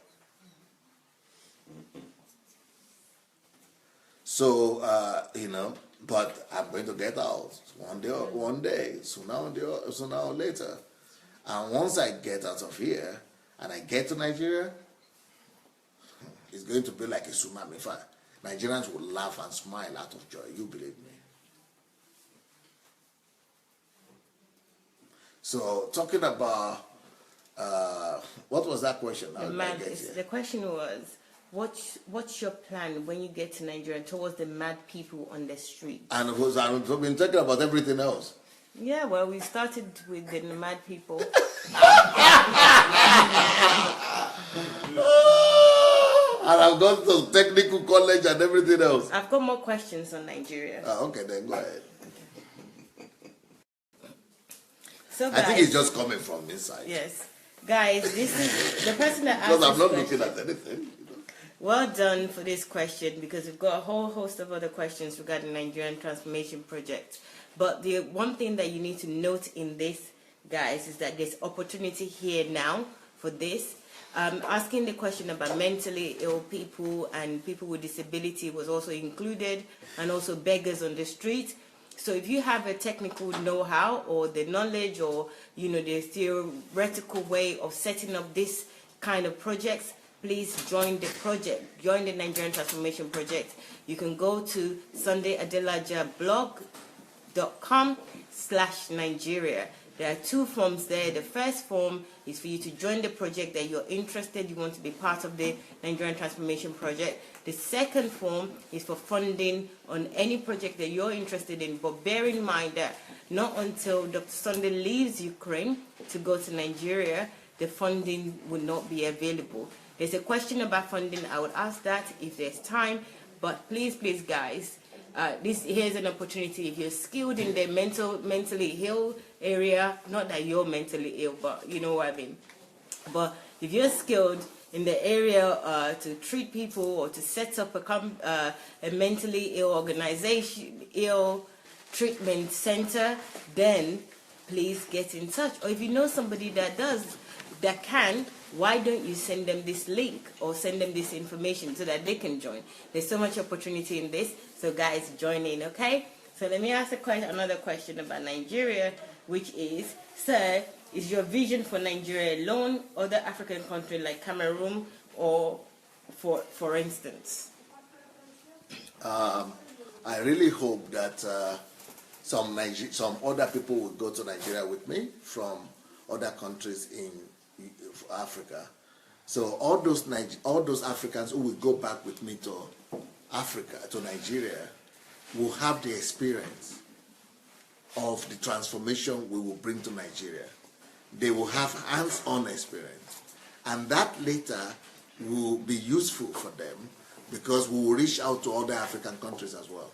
So, but I'm going to get out one day, sooner or later. And once I get out of here, and I get to Nigeria, it's going to be like a tsunami. In fact, Nigerians will laugh and smile out of joy. You believe me. So, talking about, what was that question? The question was, what's your plan when you get to Nigeria towards the mad people on the street? And I've been talking about everything else. Yeah, well, we started with the mad people. And I've gone to technical college and everything else. I've got more questions on Nigeria. Okay, then go ahead. So, guys, I think it's just coming from inside. Yes. Guys, this is the person that asked because I'm not question. looking at anything. Well done for this question, because we've got a whole host of other questions regarding Nigerian Transformation Project. But the one thing that you need to note in this, guys, is that there's opportunity here now for this. Asking the question about mentally ill people and people with disability was also included, and also beggars on the street. So if you have a technical know-how or the knowledge or, the theoretical way of setting up this kind of projects, please join the project, join the Nigerian Transformation Project. You can go to sundayadelajablog.com/Nigeria. There are 2 forms there. The first form is for you to join the project, that you're interested, you want to be part of the Nigerian Transformation Project. The second form is for funding on any project that you're interested in. But bear in mind that not until Dr. Sandey leaves Ukraine to go to Nigeria, the funding will not be available. There's a question about funding. I would ask that if there's time. But please, guys, here's an opportunity. If you're skilled in the mentally ill area, not that you're mentally ill, but you know what I mean. But if you're skilled in the area to treat people or to set up a mentally ill organization, ill treatment center, then please get in touch. Or if you know somebody that can, why don't you send them this link or send them this information so that they can join? There's so much opportunity in this. So guys, join in, okay? So let me ask another question about Nigeria, which is, sir, is your vision for Nigeria alone, other African countries like Cameroon, or for instance? I really hope that some other people will go to Nigeria with me from other countries in Africa. So all those Africans who will go back with me to Africa, to Nigeria, will have the experience of the transformation we will bring to Nigeria. They will have hands-on experience. And that later will be useful for them, because we will reach out to other African countries as well,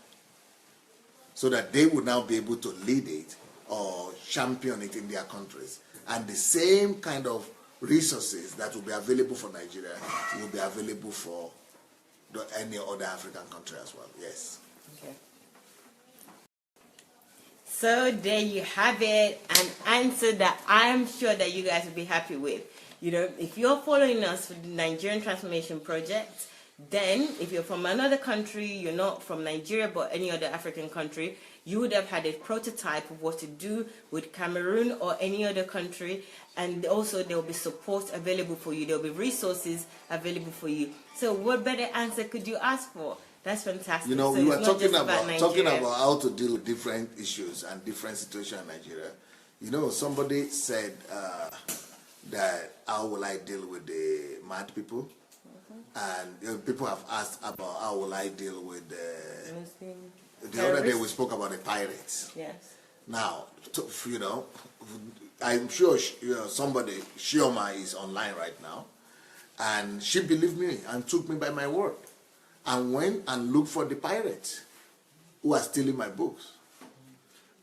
so that they will now be able to lead it or champion it in their countries. And the same kind of resources that will be available for Nigeria will be available for any other African country as well. Yes. Okay. So there you have it, an answer that I'm sure that you guys will be happy with. You know, if you're following us for the Nigerian Transformation Project, then if you're from another country, you're not from Nigeria but any other African country, you would have had a prototype of what to do with Cameroon or any other country, and also there will be support available for you. There will be resources available for you. So what better answer could you ask for? That's fantastic. You know, so we were talking about how to deal with different issues and different situations in Nigeria. You know, somebody said that how will I deal with the mad people? And people have asked about how will I deal with the other day we spoke about the pirates. Yes. Now, you know, I'm sure somebody, Shioma, is online right now, and she believed me and took me by my word and went and looked for the pirates who are stealing my books.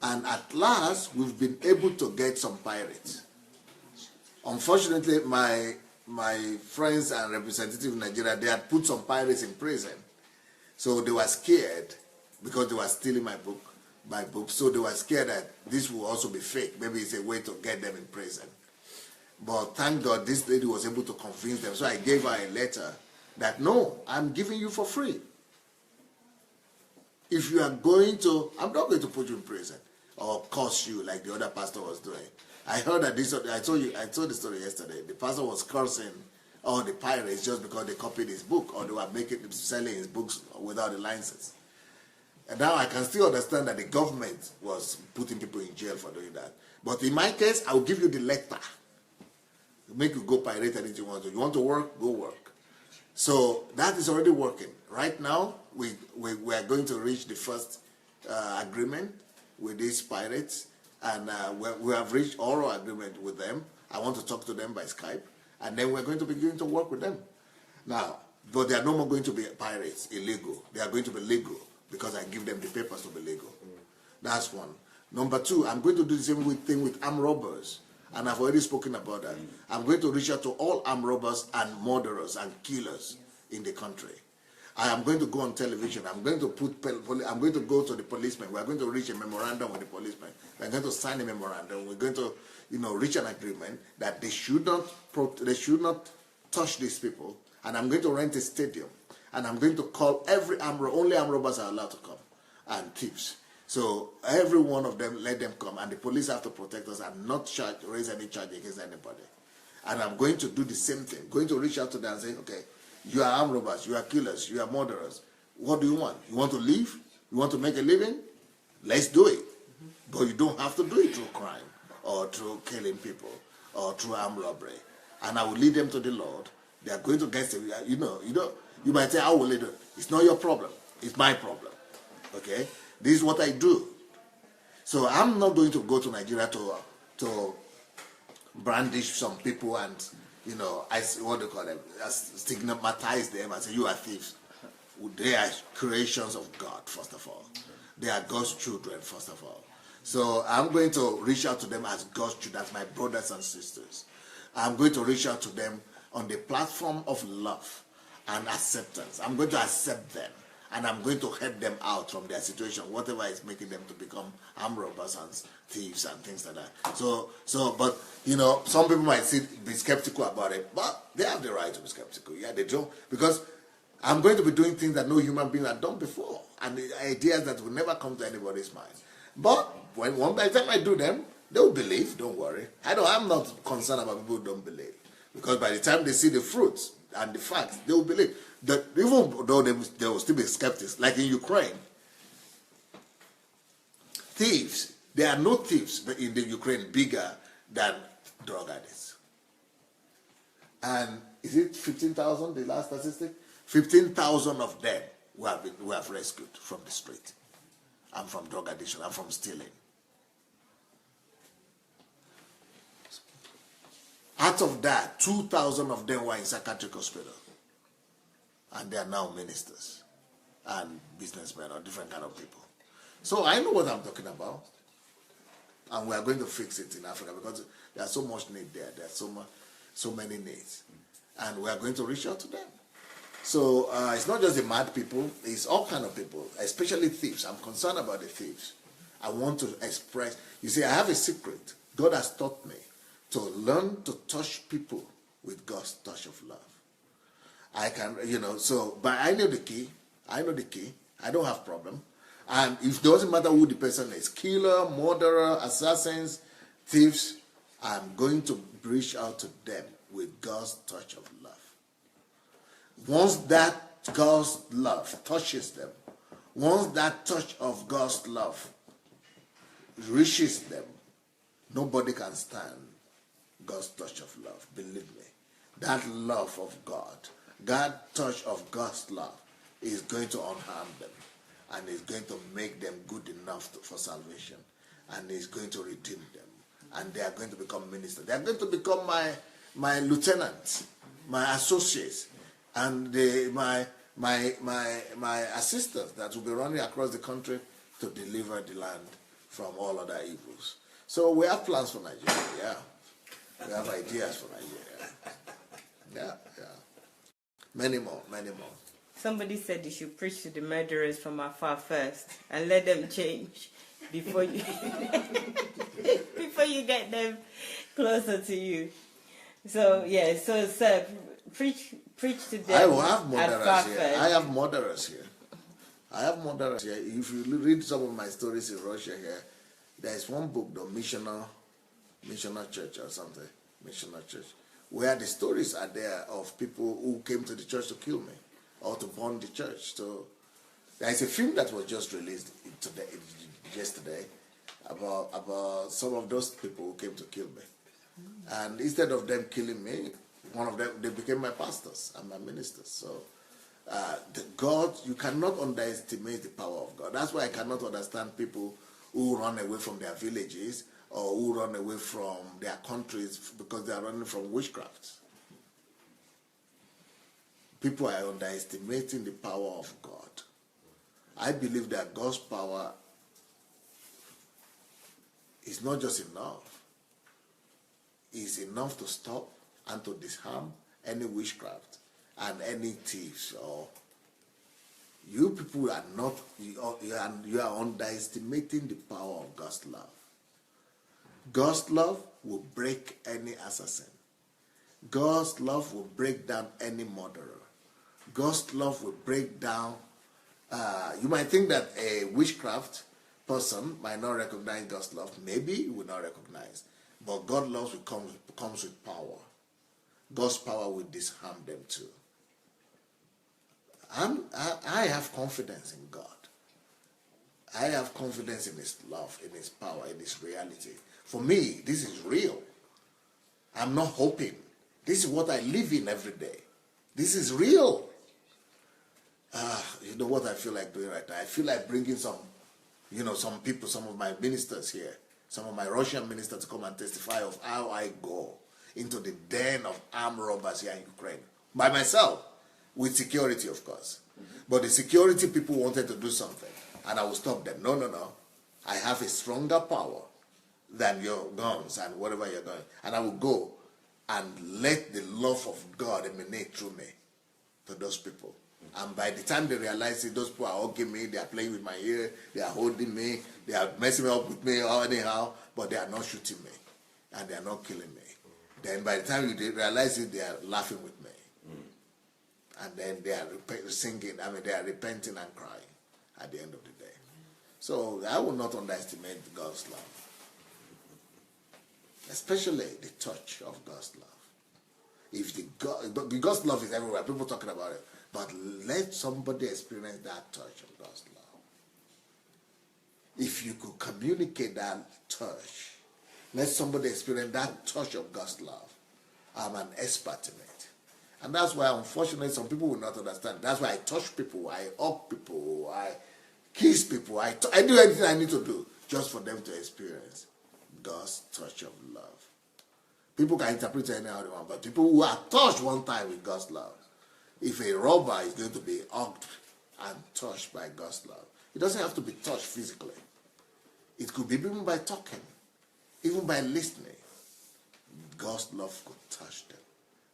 And at last, we've been able to get some pirates. Unfortunately, my friends and representatives in Nigeria, they had put some pirates in prison. So they were scared because they were stealing my books. So they were scared that this will also be fake. Maybe it's a way to get them in prison. But thank God this lady was able to convince them. So I gave her a letter that, no, I'm giving you for free. If you are going to, I'm not going to put you in prison or curse you like the other pastor was doing. I heard that I told the story yesterday. The pastor was cursing all the pirates just because they copied his book or they were selling his books without the license. And now I can still understand that the government was putting people in jail for doing that. But in my case, I will give you the letter. Make you go pirate anything you want to. You want to work? Go work. So that is already working. Right now, we are going to reach the first agreement with these pirates. And we have reached oral agreement with them. I want to talk to them by Skype. And then we're going to begin to work with them. Now, but they are no more going to be pirates, illegal. They are going to be legal because I give them the papers to be legal. That's one. Number two, I'm going to do the same thing with armed robbers. And I've already spoken about that. I'm going to reach out to all armed robbers and murderers and killers in the country. I am going to go on television. I'm going to go to the policemen. We're going to reach a memorandum with the policemen. We're going to sign a memorandum. We're going to, reach an agreement that they should not touch these people. And I'm going to rent a stadium. And I'm going to call only armed robbers are allowed to come, and thieves. So every one of them, let them come. And the police have to protect us and not raise any charge against anybody. And I'm going to do the same thing. Going to reach out to them and say, okay, you are armed robbers, you are killers, you are murderers. What do you want? You want to live? You want to make a living? Let's do it. But you don't have to do it through crime or through killing people or through armed robbery. And I will lead them to the Lord. They are going to get you might say, how will they do it? It's not your problem. It's my problem. Okay? This is what I do. So I'm not going to go to Nigeria to brandish some people and stigmatize them and say, you are thieves. They are creations of God, first of all. They are God's children, first of all. So I'm going to reach out to them as God's children, as my brothers and sisters. I'm going to reach out to them on the platform of love and acceptance. I'm going to accept them. And I'm going to help them out from their situation, whatever is making them to become armed robbers and thieves and things like that. But some people might be skeptical about it, but they have the right to be skeptical. Yeah, they do. Because I'm going to be doing things that no human being had done before, and the ideas that will never come to anybody's mind. But by the time I do them, they will believe. Don't worry. I'm not concerned about people who don't believe, because by the time they see the fruits and the facts, they will believe. That even though they will still be skeptics, like in Ukraine, thieves, there are no thieves in the Ukraine bigger than drug addicts. And is it 15,000, the last statistic? 15,000 of them we have rescued from the street and from drug addiction and from stealing. Out of that, 2,000 of them were in psychiatric hospital. And they are now ministers and businessmen or different kind of people. So I know what I'm talking about. And we are going to fix it in Africa because there's so much need there. There's so many needs. And we are going to reach out to them. So it's not just the mad people, it's all kind of people, especially thieves. I'm concerned about the thieves. I want to express, you see, I have a secret. God has taught me to learn to touch people with God's touch of love. I can, but I know the key. I know the key. I don't have problem. And it doesn't matter who the person is, killer, murderer, assassins, thieves, I'm going to reach out to them with God's touch of love. Once that God's love touches them, once that touch of God's love reaches them, nobody can stand God's touch of love. Believe me. That love of God, that touch of God's love is going to unharm them and is going to make them good enough for salvation and is going to redeem them. And they are going to become ministers. They are going to become my lieutenants, my associates, and my assistants that will be running across the country to deliver the land from all other evils. So we have plans for Nigeria, yeah. We have ideas for Nigeria. Yeah. Many more. Somebody said you should preach to the murderers from afar first and let them change before you before you get them closer to you. So sir, preach to them. I will have murderers here. First. I have murderers here. If you read some of my stories in Russia here, there is one book, the Missioner Church or something, Missioner Church, where the stories are there of people who came to the church to kill me or to burn the church. So there is a film that was just released yesterday about some of those people who came to kill me. And instead of them killing me, one of them, they became my pastors and my ministers. So God, you cannot underestimate the power of God. That's why I cannot understand people who run away from their villages or who run away from their countries because they are running from witchcraft. People are underestimating the power of God. I believe that God's power is not just enough. It's enough to stop and to disarm any witchcraft and any thieves. Or you people are not, you are underestimating the power of God's love. God's love will break any assassin. God's love will break down any murderer. God's love will break down. You might think that a witchcraft person might not recognize God's love. Maybe he will not recognize. But God's love comes with power. God's power will disarm them too. I have confidence in God. I have confidence in His love, in His power, in His reality. For me, this is real. I'm not hoping. This is what I live in every day. This is real. You know what I feel like doing right now? I feel like bringing some people, some of my ministers here, some of my Russian ministers to come and testify of how I go into the den of armed robbers here in Ukraine. By myself, with security, of course. But the security people wanted to do something, and I will stop them. No. I have a stronger power than your guns and whatever you're doing. And I will go and let the love of God emanate through me to those people. And by the time they realize it, those people are hugging me, they are playing with my ear, they are holding me, they are messing up with me or anyhow, but they are not shooting me and they are not killing me. Then by the time you realize it, they are laughing with me. And then they are singing, they are repenting and crying at the end of the day. So I will not underestimate God's love. Especially the touch of God's love. God's love is everywhere, people talking about it. But let somebody experience that touch of God's love. If you could communicate that touch, let somebody experience that touch of God's love. I'm an expert in it. And that's why, unfortunately, some people will not understand. That's why I touch people, I hug people, I kiss people, I do anything I need to do just for them to experience God's touch of love. People can interpret it anyhow they want, but people who are touched one time with God's love, if a robber is going to be hugged and touched by God's love, it doesn't have to be touched physically. It could be even by talking, even by listening. God's love could touch them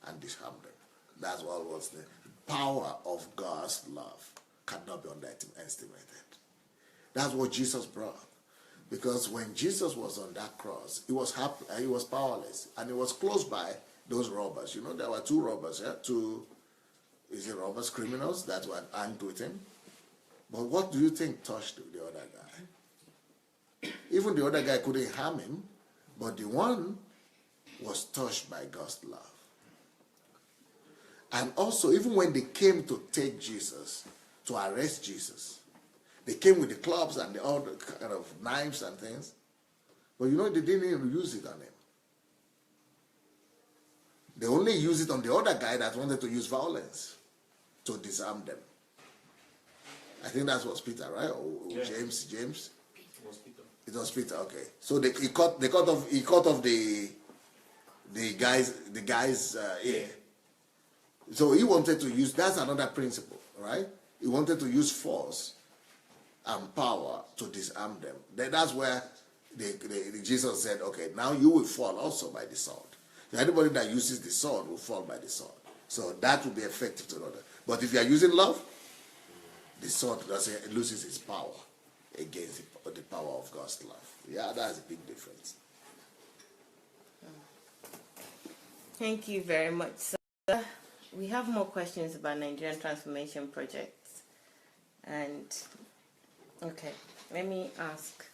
and disarm them. That's what was the power of God's love cannot be underestimated. That's what Jesus brought. Because when Jesus was on that cross, he was happy, he was powerless, and he was close by those robbers. You know, there were two robbers, robbers, criminals that were hanged with him. But what do you think touched the other guy? Even the other guy couldn't harm him, but the one was touched by God's love. And also, even when they came to take Jesus, to arrest Jesus, they came with the clubs and all the kind of knives and things. But you know, they didn't even use it on him. They only used it on the other guy that wanted to use violence to disarm them. I think that was Peter, right? Or yeah. James? It was Peter. It was Peter, okay. So he cut off the guy's ear. So he wanted to use, that's another principle, right? He wanted to use force and power to disarm them. That's where Jesus said, okay, now you will fall also by the sword. So anybody that uses the sword will fall by the sword. So that will be effective to another. But if you are using love, the sword loses its power against the power of God's love. Yeah, that's a big difference. Thank you very much, sir. We have more questions about Nigerian transformation projects. And, okay, let me ask.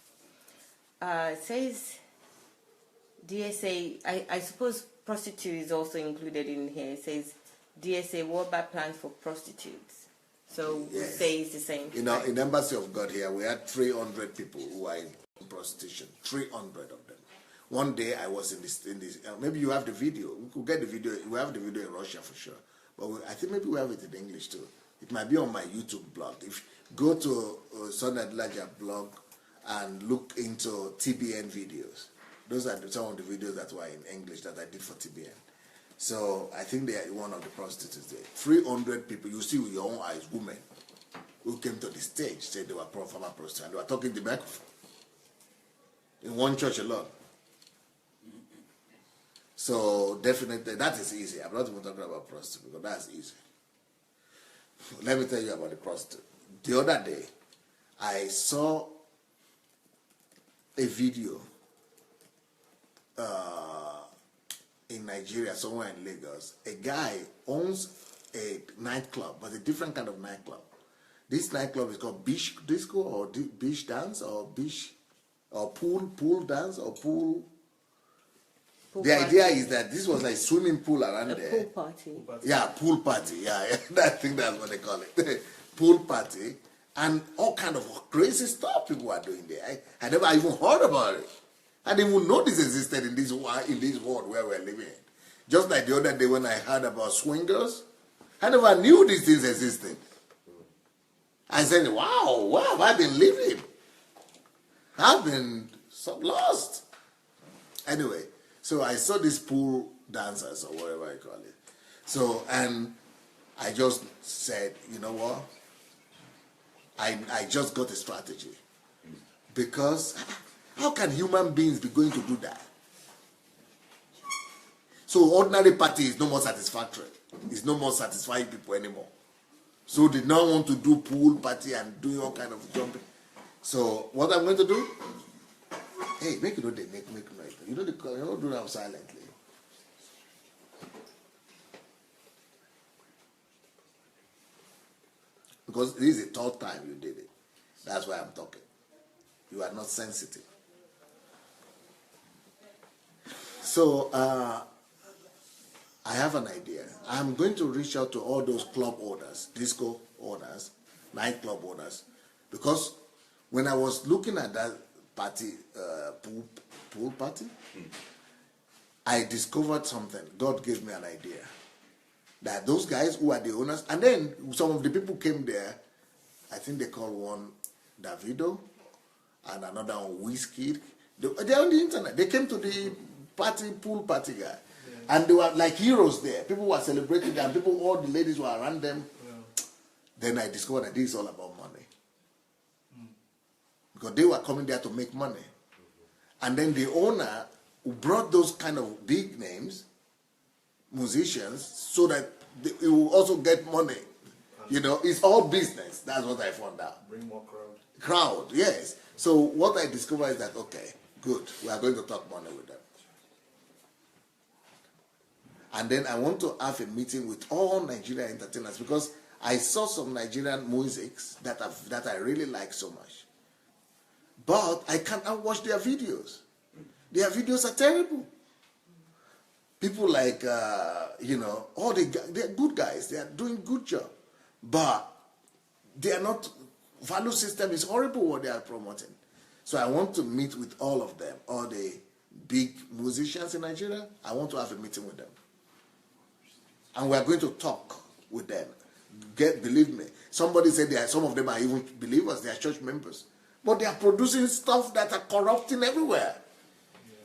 It says DSA, I suppose prostitute is also included in here. It says DSA, what about plans for prostitutes? So yes. We say it's the same. You know, in the Embassy of God here, we had 300 people who are in prostitution. 300 of them. One day I was in this maybe you have the video. We could get the video. We have the video in Russia for sure. But I think maybe we have it in English too. It might be on my YouTube blog. If go to Sandei Adelajah blog and look into TBN videos. Those are some of the videos that were in English that I did for TBN. So I think they are one of the prostitutes there. 300 people, you see with your own eyes, women, who came to the stage, said they were former prostitutes, and they were talking to the microphone. In one church alone. So definitely, that is easy. I'm not even talking about prostitute, because that's easy. Let me tell you about the prostitute. The other day, I saw a video in Nigeria, somewhere in Lagos. A guy owns a nightclub, but a different kind of nightclub. This nightclub is called beach disco or beach dance or beach or pool dance or pool. The idea is that this was like swimming pool around there. Pool party. Yeah, pool party. Yeah, I think that's what they call it. Pool party. And all kind of crazy stuff people are doing there. I never even heard about it. I didn't even know this existed in this world where we're living in. Just like the other day when I heard about swingers, I never knew these things existed. I said, wow, where have I been living? I've been so lost. Anyway, so I saw these pool dancers or whatever I call it. So, and I just said, you know what? I just got a strategy. Because how can human beings be going to do that? So ordinary party is no more satisfactory. It's no more satisfying people anymore. So they now want to do pool party and do all kind of jumping. So what I'm going to do? Hey, make you know they make noise. You don't do that silently. Because this is the third time you did it. That's why I'm talking. You are not sensitive. So I have an idea. I'm going to reach out to all those club owners, disco owners, nightclub owners, because when I was looking at that party, pool party, I discovered something. God gave me an idea. That those guys who are the owners, and then some of the people came there, I think they called one Davido, and another one Whiskey. They're on the internet. They came to the pool party guy. Yeah. And they were like heroes there. People were celebrating them. All the ladies were around them. Yeah. Then I discovered that this is all about money. Because they were coming there to make money. And then the owner who brought those kind of big names, musicians, so that you will also get money. You know, it's all business. That's what I found out. Bring more crowd. Crowd, yes. So what I discovered is that, okay, good, we are going to talk money with them. And then I want to have a meeting with all Nigerian entertainers, because I saw some Nigerian musics that I really like so much. But I cannot watch their videos. Their videos are terrible. People like, they're good guys. They are doing good job. But they are not, value system is horrible what they are promoting. So I want to meet with all of them, all the big musicians in Nigeria. I want to have a meeting with them. And we are going to talk with them. Believe me, somebody said some of them are even believers, they are church members. But they are producing stuff that are corrupting everywhere. Yeah.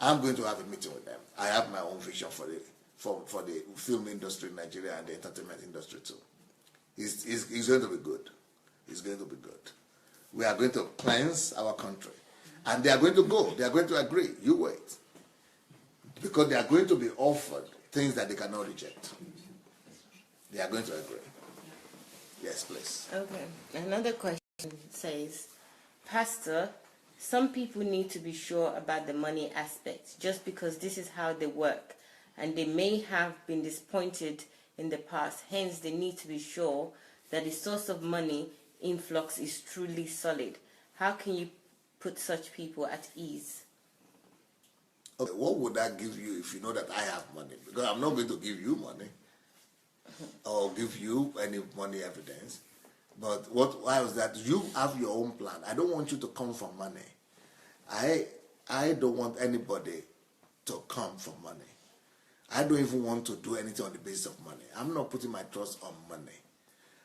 I'm going to have a meeting with them. I have my own vision for the film industry in Nigeria and the entertainment industry too. It's going to be good. It's going to be good. We are going to cleanse our country. And they are going to go. They are going to agree. You wait. Because they are going to be offered things that they cannot reject. They are going to agree. Yes, please. Okay. Another question says, Pastor, some people need to be sure about the money aspect just because this is how they work and they may have been disappointed in the past. Hence, they need to be sure that the source of money influx is truly solid. How can you put such people at ease? Okay, what would that give you if you know that I have money? Because I'm not going to give you money or give you any money evidence. But why was that? You have your own plan. I don't want you to come for money. I don't want anybody to come for money. I don't even want to do anything on the basis of money. I'm not putting my trust on money.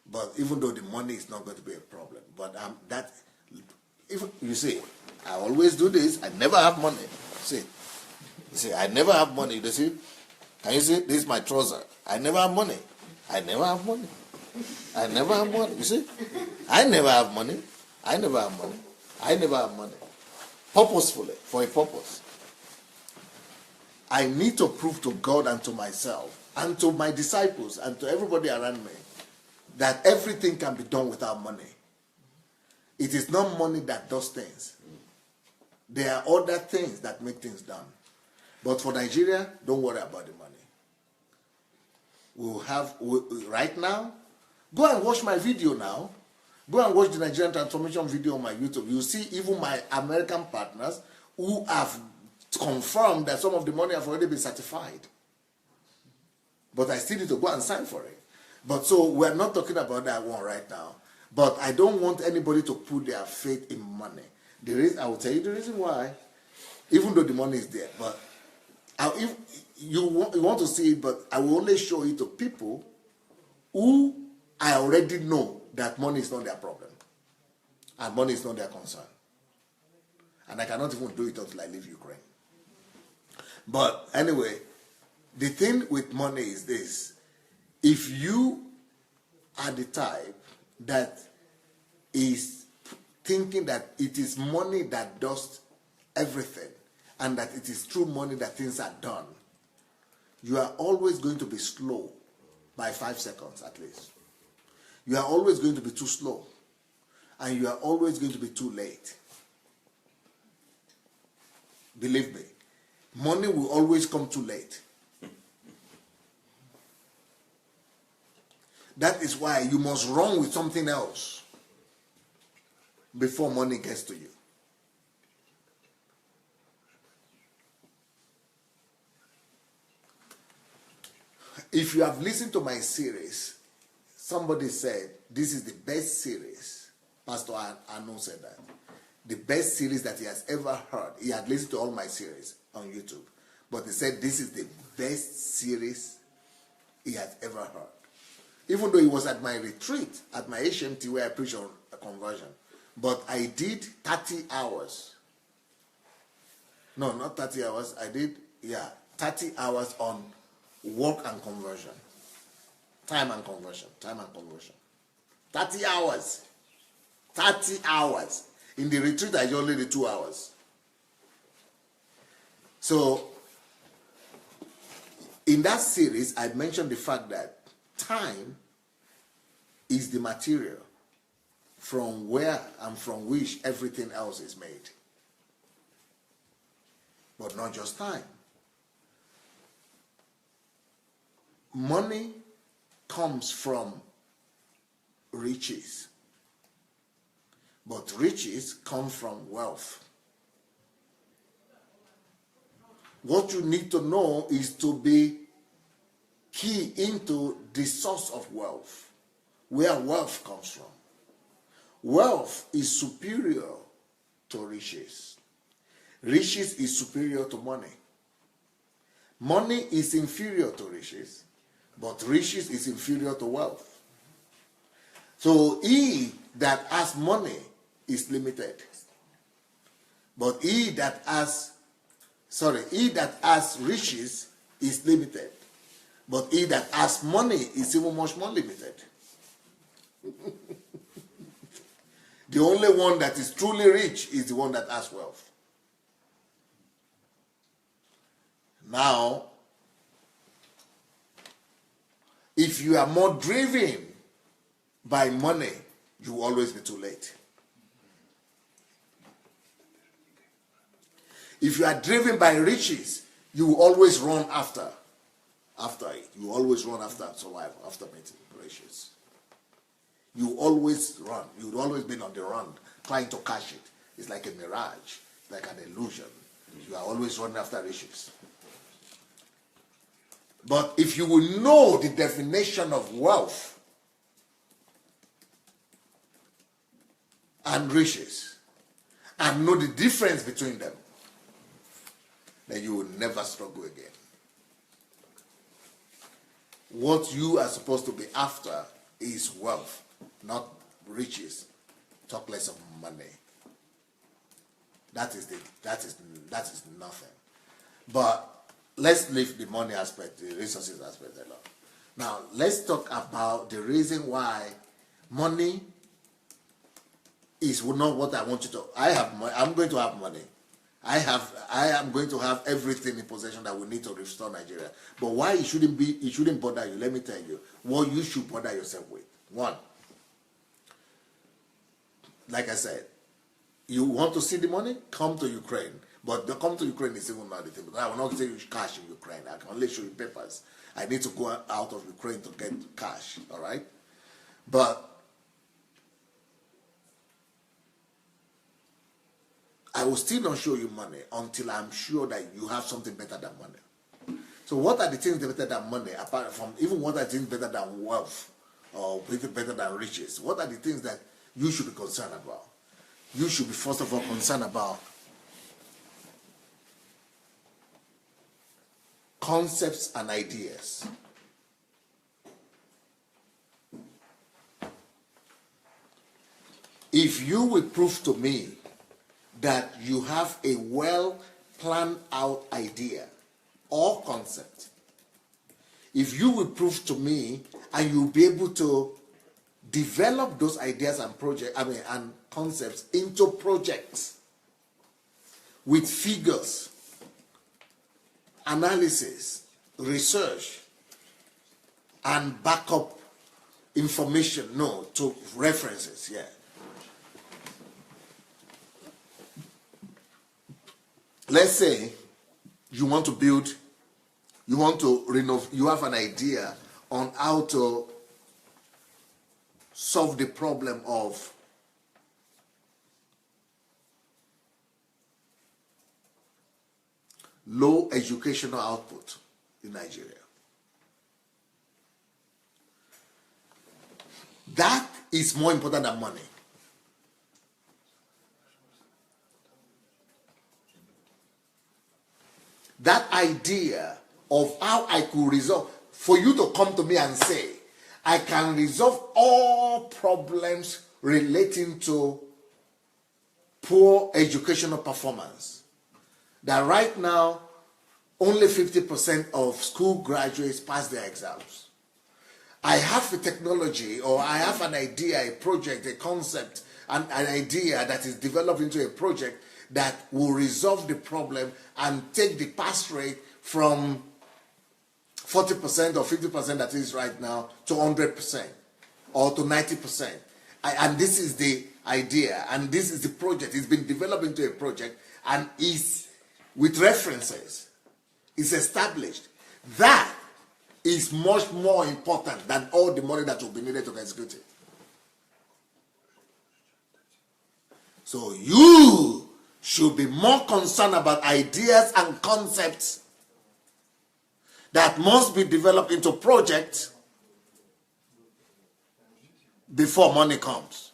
But even though the money is not going to be a problem, but if you see, I always do this. I never have money. See, I never have money. You see? Can you see? This is my trouser. I never have money. I never have money. I never have money. You see? I never have money. I never have money. I never have money. Purposefully, for a purpose. I need to prove to God and to myself and to my disciples and to everybody around me that everything can be done without money. It is not money that does things. There are other things that make things done. But for Nigeria, don't worry about the money. Right now, go and watch my video now. Go and watch the Nigerian transformation video on my YouTube. You see even my American partners who have confirmed that some of the money have already been certified. But I still need to go and sign for it. But so we're not talking about that one right now. But I don't want anybody to put their faith in money. I will tell you the reason why, even though the money is there. But if you want to see it, but I will only show it to people who I already know that money is not their problem. And money is not their concern. And I cannot even do it until I leave Ukraine. But anyway, the thing with money is this. If you are the type that is thinking that it is money that does everything and that it is through money that things are done, you are always going to be slow by 5 seconds at least. You are always going to be too slow. And you are always going to be too late. Believe me, money will always come too late. That is why you must run with something else before money gets to you. If you have listened to my series, somebody said this is the best series. Pastor Anu said that. The best series that he has ever heard. He had listened to all my series on YouTube. But he said this is the best series he has ever heard. Even though he was at my retreat, at my HMT where I preached on a conversion. But I did 30 hours. No, not 30 hours. I did, 30 hours on work and conversion. Time and conversion. 30 hours. 30 hours. In the retreat, I only did 2 hours. So, in that series, I mentioned the fact that time is the material from where and from which everything else is made. But not just time. Money comes from riches. But riches come from wealth. What you need to know is to be key into the source of wealth, where wealth comes from. Wealth is superior to riches. Riches is superior to money. Money is inferior to riches, but riches is inferior to wealth. So he that has money is limited. But he that has riches is limited. But he that has money is even much more limited. The only one that is truly rich is the one that has wealth. Now, if you are more driven by money, you will always be too late. If you are driven by riches, you will always run after it. You will always run after survival, after making riches. You will always run. You will always be on the run, trying to catch it. It's like a mirage, like an illusion. You are always running after riches. But if you will know the definition of wealth and riches, and know the difference between them, then you will never struggle again. What you are supposed to be after is wealth, not riches. Talk less of money. That is nothing. But let's leave the money aspect, the resources aspect alone. Now let's talk about the reason why money is not what I want you to. I have money. I'm going to have money. I am going to have everything in possession that we need to restore Nigeria. But why it shouldn't bother you, let me tell you what you should bother yourself with. One, like I said, you want to see the money? Come to Ukraine. But the come to Ukraine is even not the thing. But I will not say you cash in Ukraine. I can only show you papers. I need to go out of Ukraine to get cash, all right? But I will still not show you money until I'm sure that you have something better than money. So what are the things better than money, apart from even what are the things better than wealth or better than riches? What are the things that you should be concerned about? You should be first of all concerned about concepts and ideas. If you will prove to me that you have a well planned out idea or concept, if you will prove to me and you'll be able to develop those ideas and and concepts into projects with figures, analysis, research, and backup information, to references, Let's say you want to build, you want to renovate, you have an idea on how to solve the problem of low educational output in Nigeria. That is more important than money. That idea of how I could resolve, for you to come to me and say, I can resolve all problems relating to poor educational performance. That right now, only 50% of school graduates pass their exams. I have a technology, or I have an idea, a project, a concept, an idea that is developed into a project that will resolve the problem and take the pass rate from 40% or 50% that is right now to 100% or to 90%. And this is the idea, and this is the project. It's been developed into a project and is with references. It's established. That is much more important than all the money that will be needed to execute it. So you should be more concerned about ideas and concepts that must be developed into projects before money comes.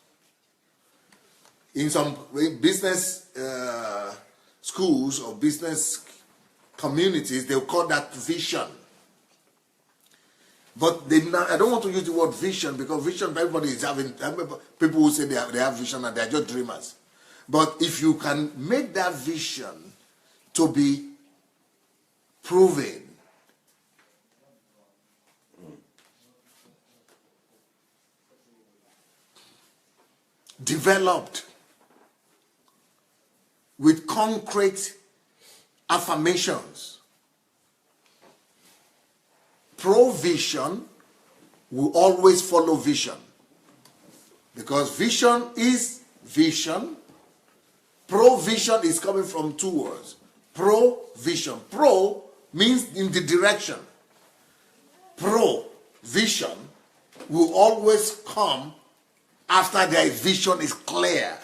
In some business schools or business communities, they'll call that vision. But I don't want to use the word vision, because vision, everybody is having, people who say they have vision and they're just dreamers. But if you can make that vision to be proven, developed with concrete affirmations, provision will always follow vision, because vision is vision. Provision is coming from two words. Provision. Pro means in the direction. Provision will always come after their vision is clear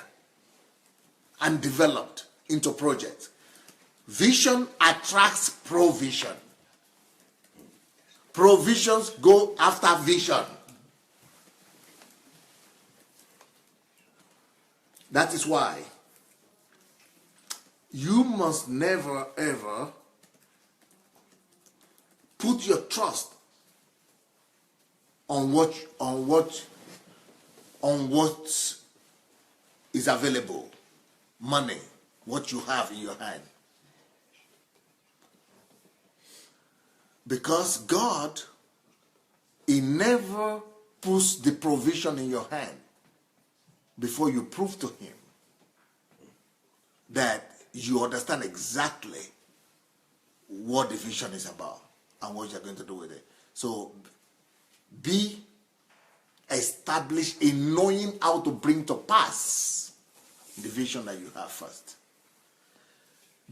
and developed into project. Vision attracts provision. Provisions go after vision. That is why you must never ever put your trust on what is available, money, what you have in your hand. Because God, He never puts the provision in your hand before you prove to Him that you understand exactly what the vision is about and what you're going to do with it. So be established in knowing how to bring to pass the vision that you have first.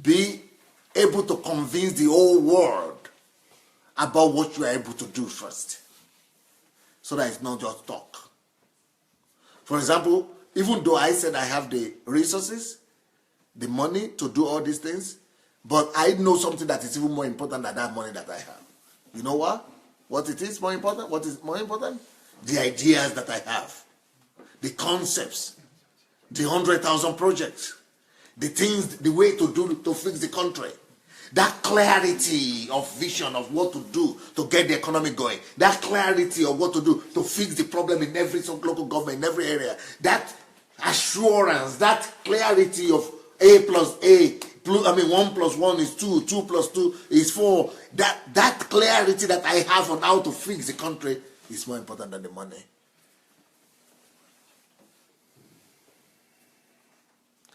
Be able to convince the whole world about what you are able to do first, so that it's not just talk. For example, even though I said I have the resources, the money to do all these things, but I know something that is even more important than that money that I have. You know what? What it is more important? What is more important? The ideas that I have, the concepts, the 100,000 projects, the things, the way to do to fix the country. That clarity of vision of what to do to get the economy going. That clarity of what to do to fix the problem in every local government, in every area. That assurance, that clarity of A plus A, 1 plus 1 is 2, 2 plus 2 is 4. That clarity that I have on how to fix the country is more important than the money.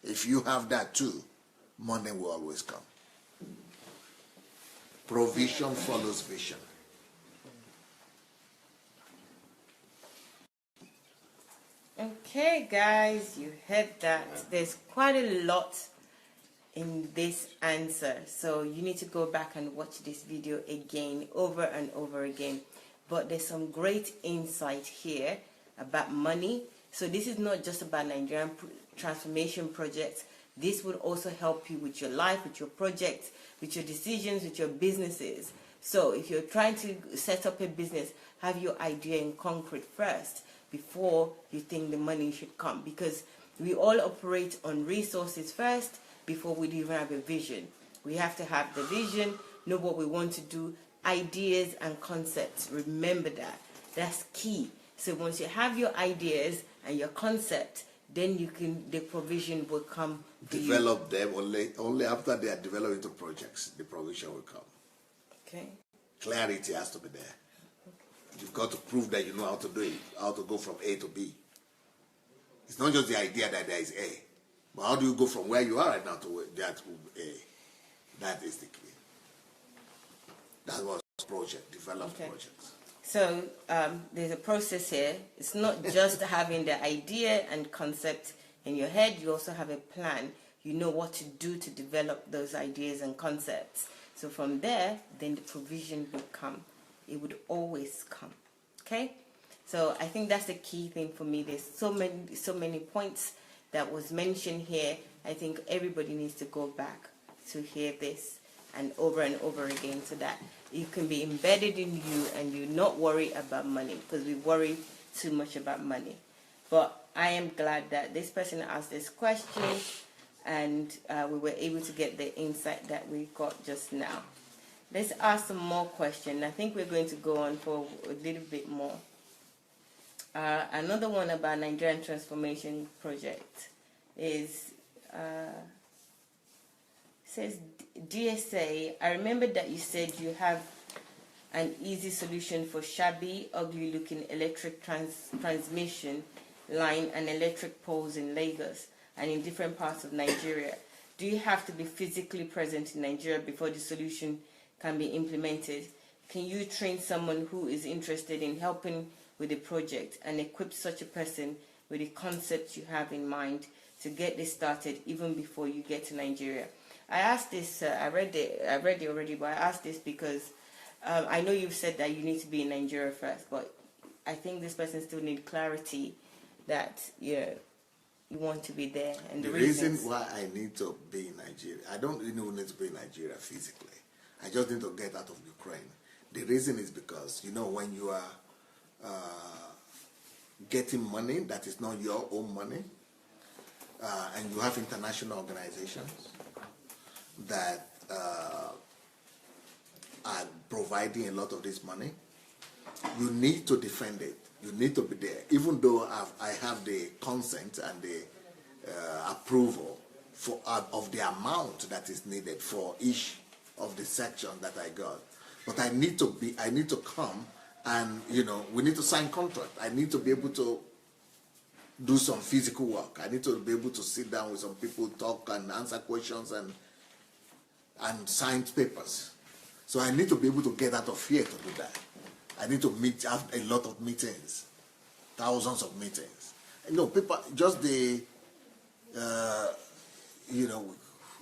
If you have that too, money will always come. Provision follows vision. Okay, guys, you heard that. There's quite a lot in this answer, so you need to go back and watch this video again, over and over again. But there's some great insight here about money. So this is not just about Nigerian transformation projects. This would also help you with your life, with your projects, with your decisions, with your businesses. So if you're trying to set up a business, have your idea in concrete first before you think the money should come. Because we all operate on resources first before we even have a vision. We have to have the vision, know what we want to do, ideas and concepts. Remember that. That's key. So once you have your ideas and your concept, then the provision will come to you. Develop them only after they are developed into projects, the provision will come. Okay. Clarity has to be there. You've got to prove that you know how to do it, how to go from A to B. It's not just the idea that there is A, but how do you go from where you are right now to that A? That is the key. That was project, develop projects. So there's a process here. It's not just having the idea and concept in your head. You also have a plan. You know what to do to develop those ideas and concepts. So from there, then the provision will come. It would always come. Okay? So I think that's the key thing for me. There's so many points that was mentioned here. I think everybody needs to go back to hear this and over again, so that it can be embedded in you and you not worry about money, because we worry too much about money. But I am glad that this person asked this question, and we were able to get the insight that we got just now. Let's ask some more questions. I think we're going to go on for a little bit more. Another one about Nigerian Transformation Project is, says, DSA, I remember that you said you have an easy solution for shabby, ugly-looking electric transmission line and electric poles in Lagos and in different parts of Nigeria. Do you have to be physically present in Nigeria before the solution can be implemented? Can you train someone who is interested in helping with the project and equip such a person with the concepts you have in mind to get this started even before you get to Nigeria? I asked this, I read it already, but I asked this because I know you've said that you need to be in Nigeria first, but I think this person still needs clarity that you want to be there. And the reason why I need to be in Nigeria, I don't even need to be in Nigeria physically. I just need to get out of Ukraine. The reason is because, when you are getting money that is not your own money, and you have international organizations that are providing a lot of this money, you need to defend it. You need to be there. Even though I have the consent and the approval of the amount that is needed for each of the section that I got. But I need to come and, we need to sign contract. I need to be able to do some physical work. I need to be able to sit down with some people, talk and answer questions and sign papers. So I need to be able to get out of here to do that. I need to have a lot of meetings, thousands of meetings. People, just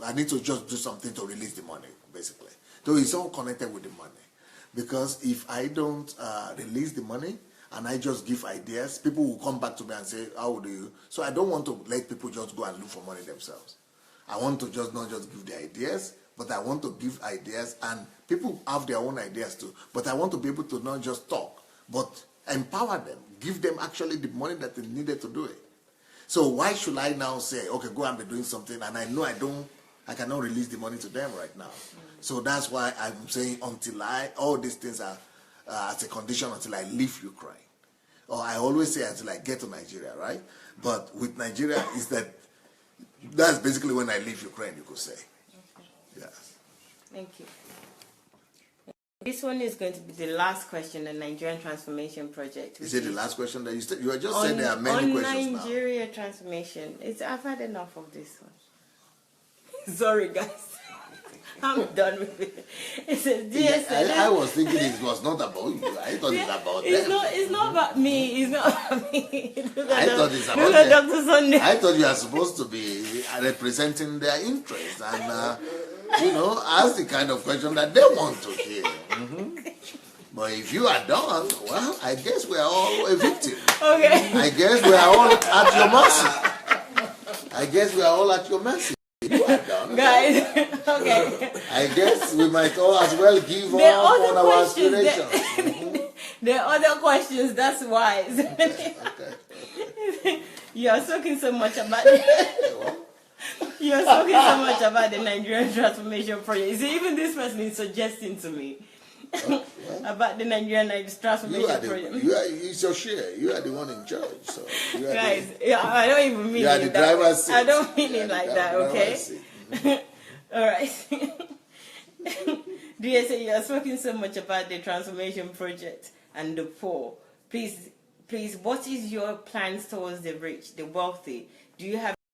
I need to just do something to release the money, basically. So it's all connected with the money. Because if I don't release the money and I just give ideas, people will come back to me and say, how do you? So I don't want to let people just go and look for money themselves. I want to not just give the ideas, but I want to give ideas, and people have their own ideas too. But I want to be able to not just talk, but empower them, give them actually the money that is needed to do it. So why should I now say, okay, go and be doing something, and I know I cannot release the money to them right now. So that's why I'm saying all these things are as a condition until I leave Ukraine. Or I always say until I get to Nigeria, right? But with Nigeria, that's basically when I leave Ukraine, you could say. Yes. Thank you. This one is going to be the last question, the Nigerian Transformation Project. Is it the last question that you said? You just said there are many questions now. On Nigeria Transformation. I've had enough of this one. Sorry, guys. I'm done with it. It says, DSA. I was thinking it was not about you. I thought it's about them. It's not about me. It's not about me. I thought it's about them. Dr. Sandey. I thought you are supposed to be representing their interests and, ask the kind of question that they want to hear. But if you are done, well, I guess we are all a victim. Okay. I guess we are all at your mercy. I guess we are all at your mercy. You are done. Guys, okay. I guess we might all as well give up on our aspirations. There are other questions, that's why. Okay. You are talking so much about it. You're talking so much about the Nigerian Transformation Project. You see, even this person is suggesting to me about the Nigerian Transformation Project. It's your share. You are the one in charge. So guys, I don't even mean it like that. I don't mean it like that, okay? All right. DSA, you are talking so much about the Transformation Project and the poor. Please, what is your plans towards the rich, the wealthy? Do you have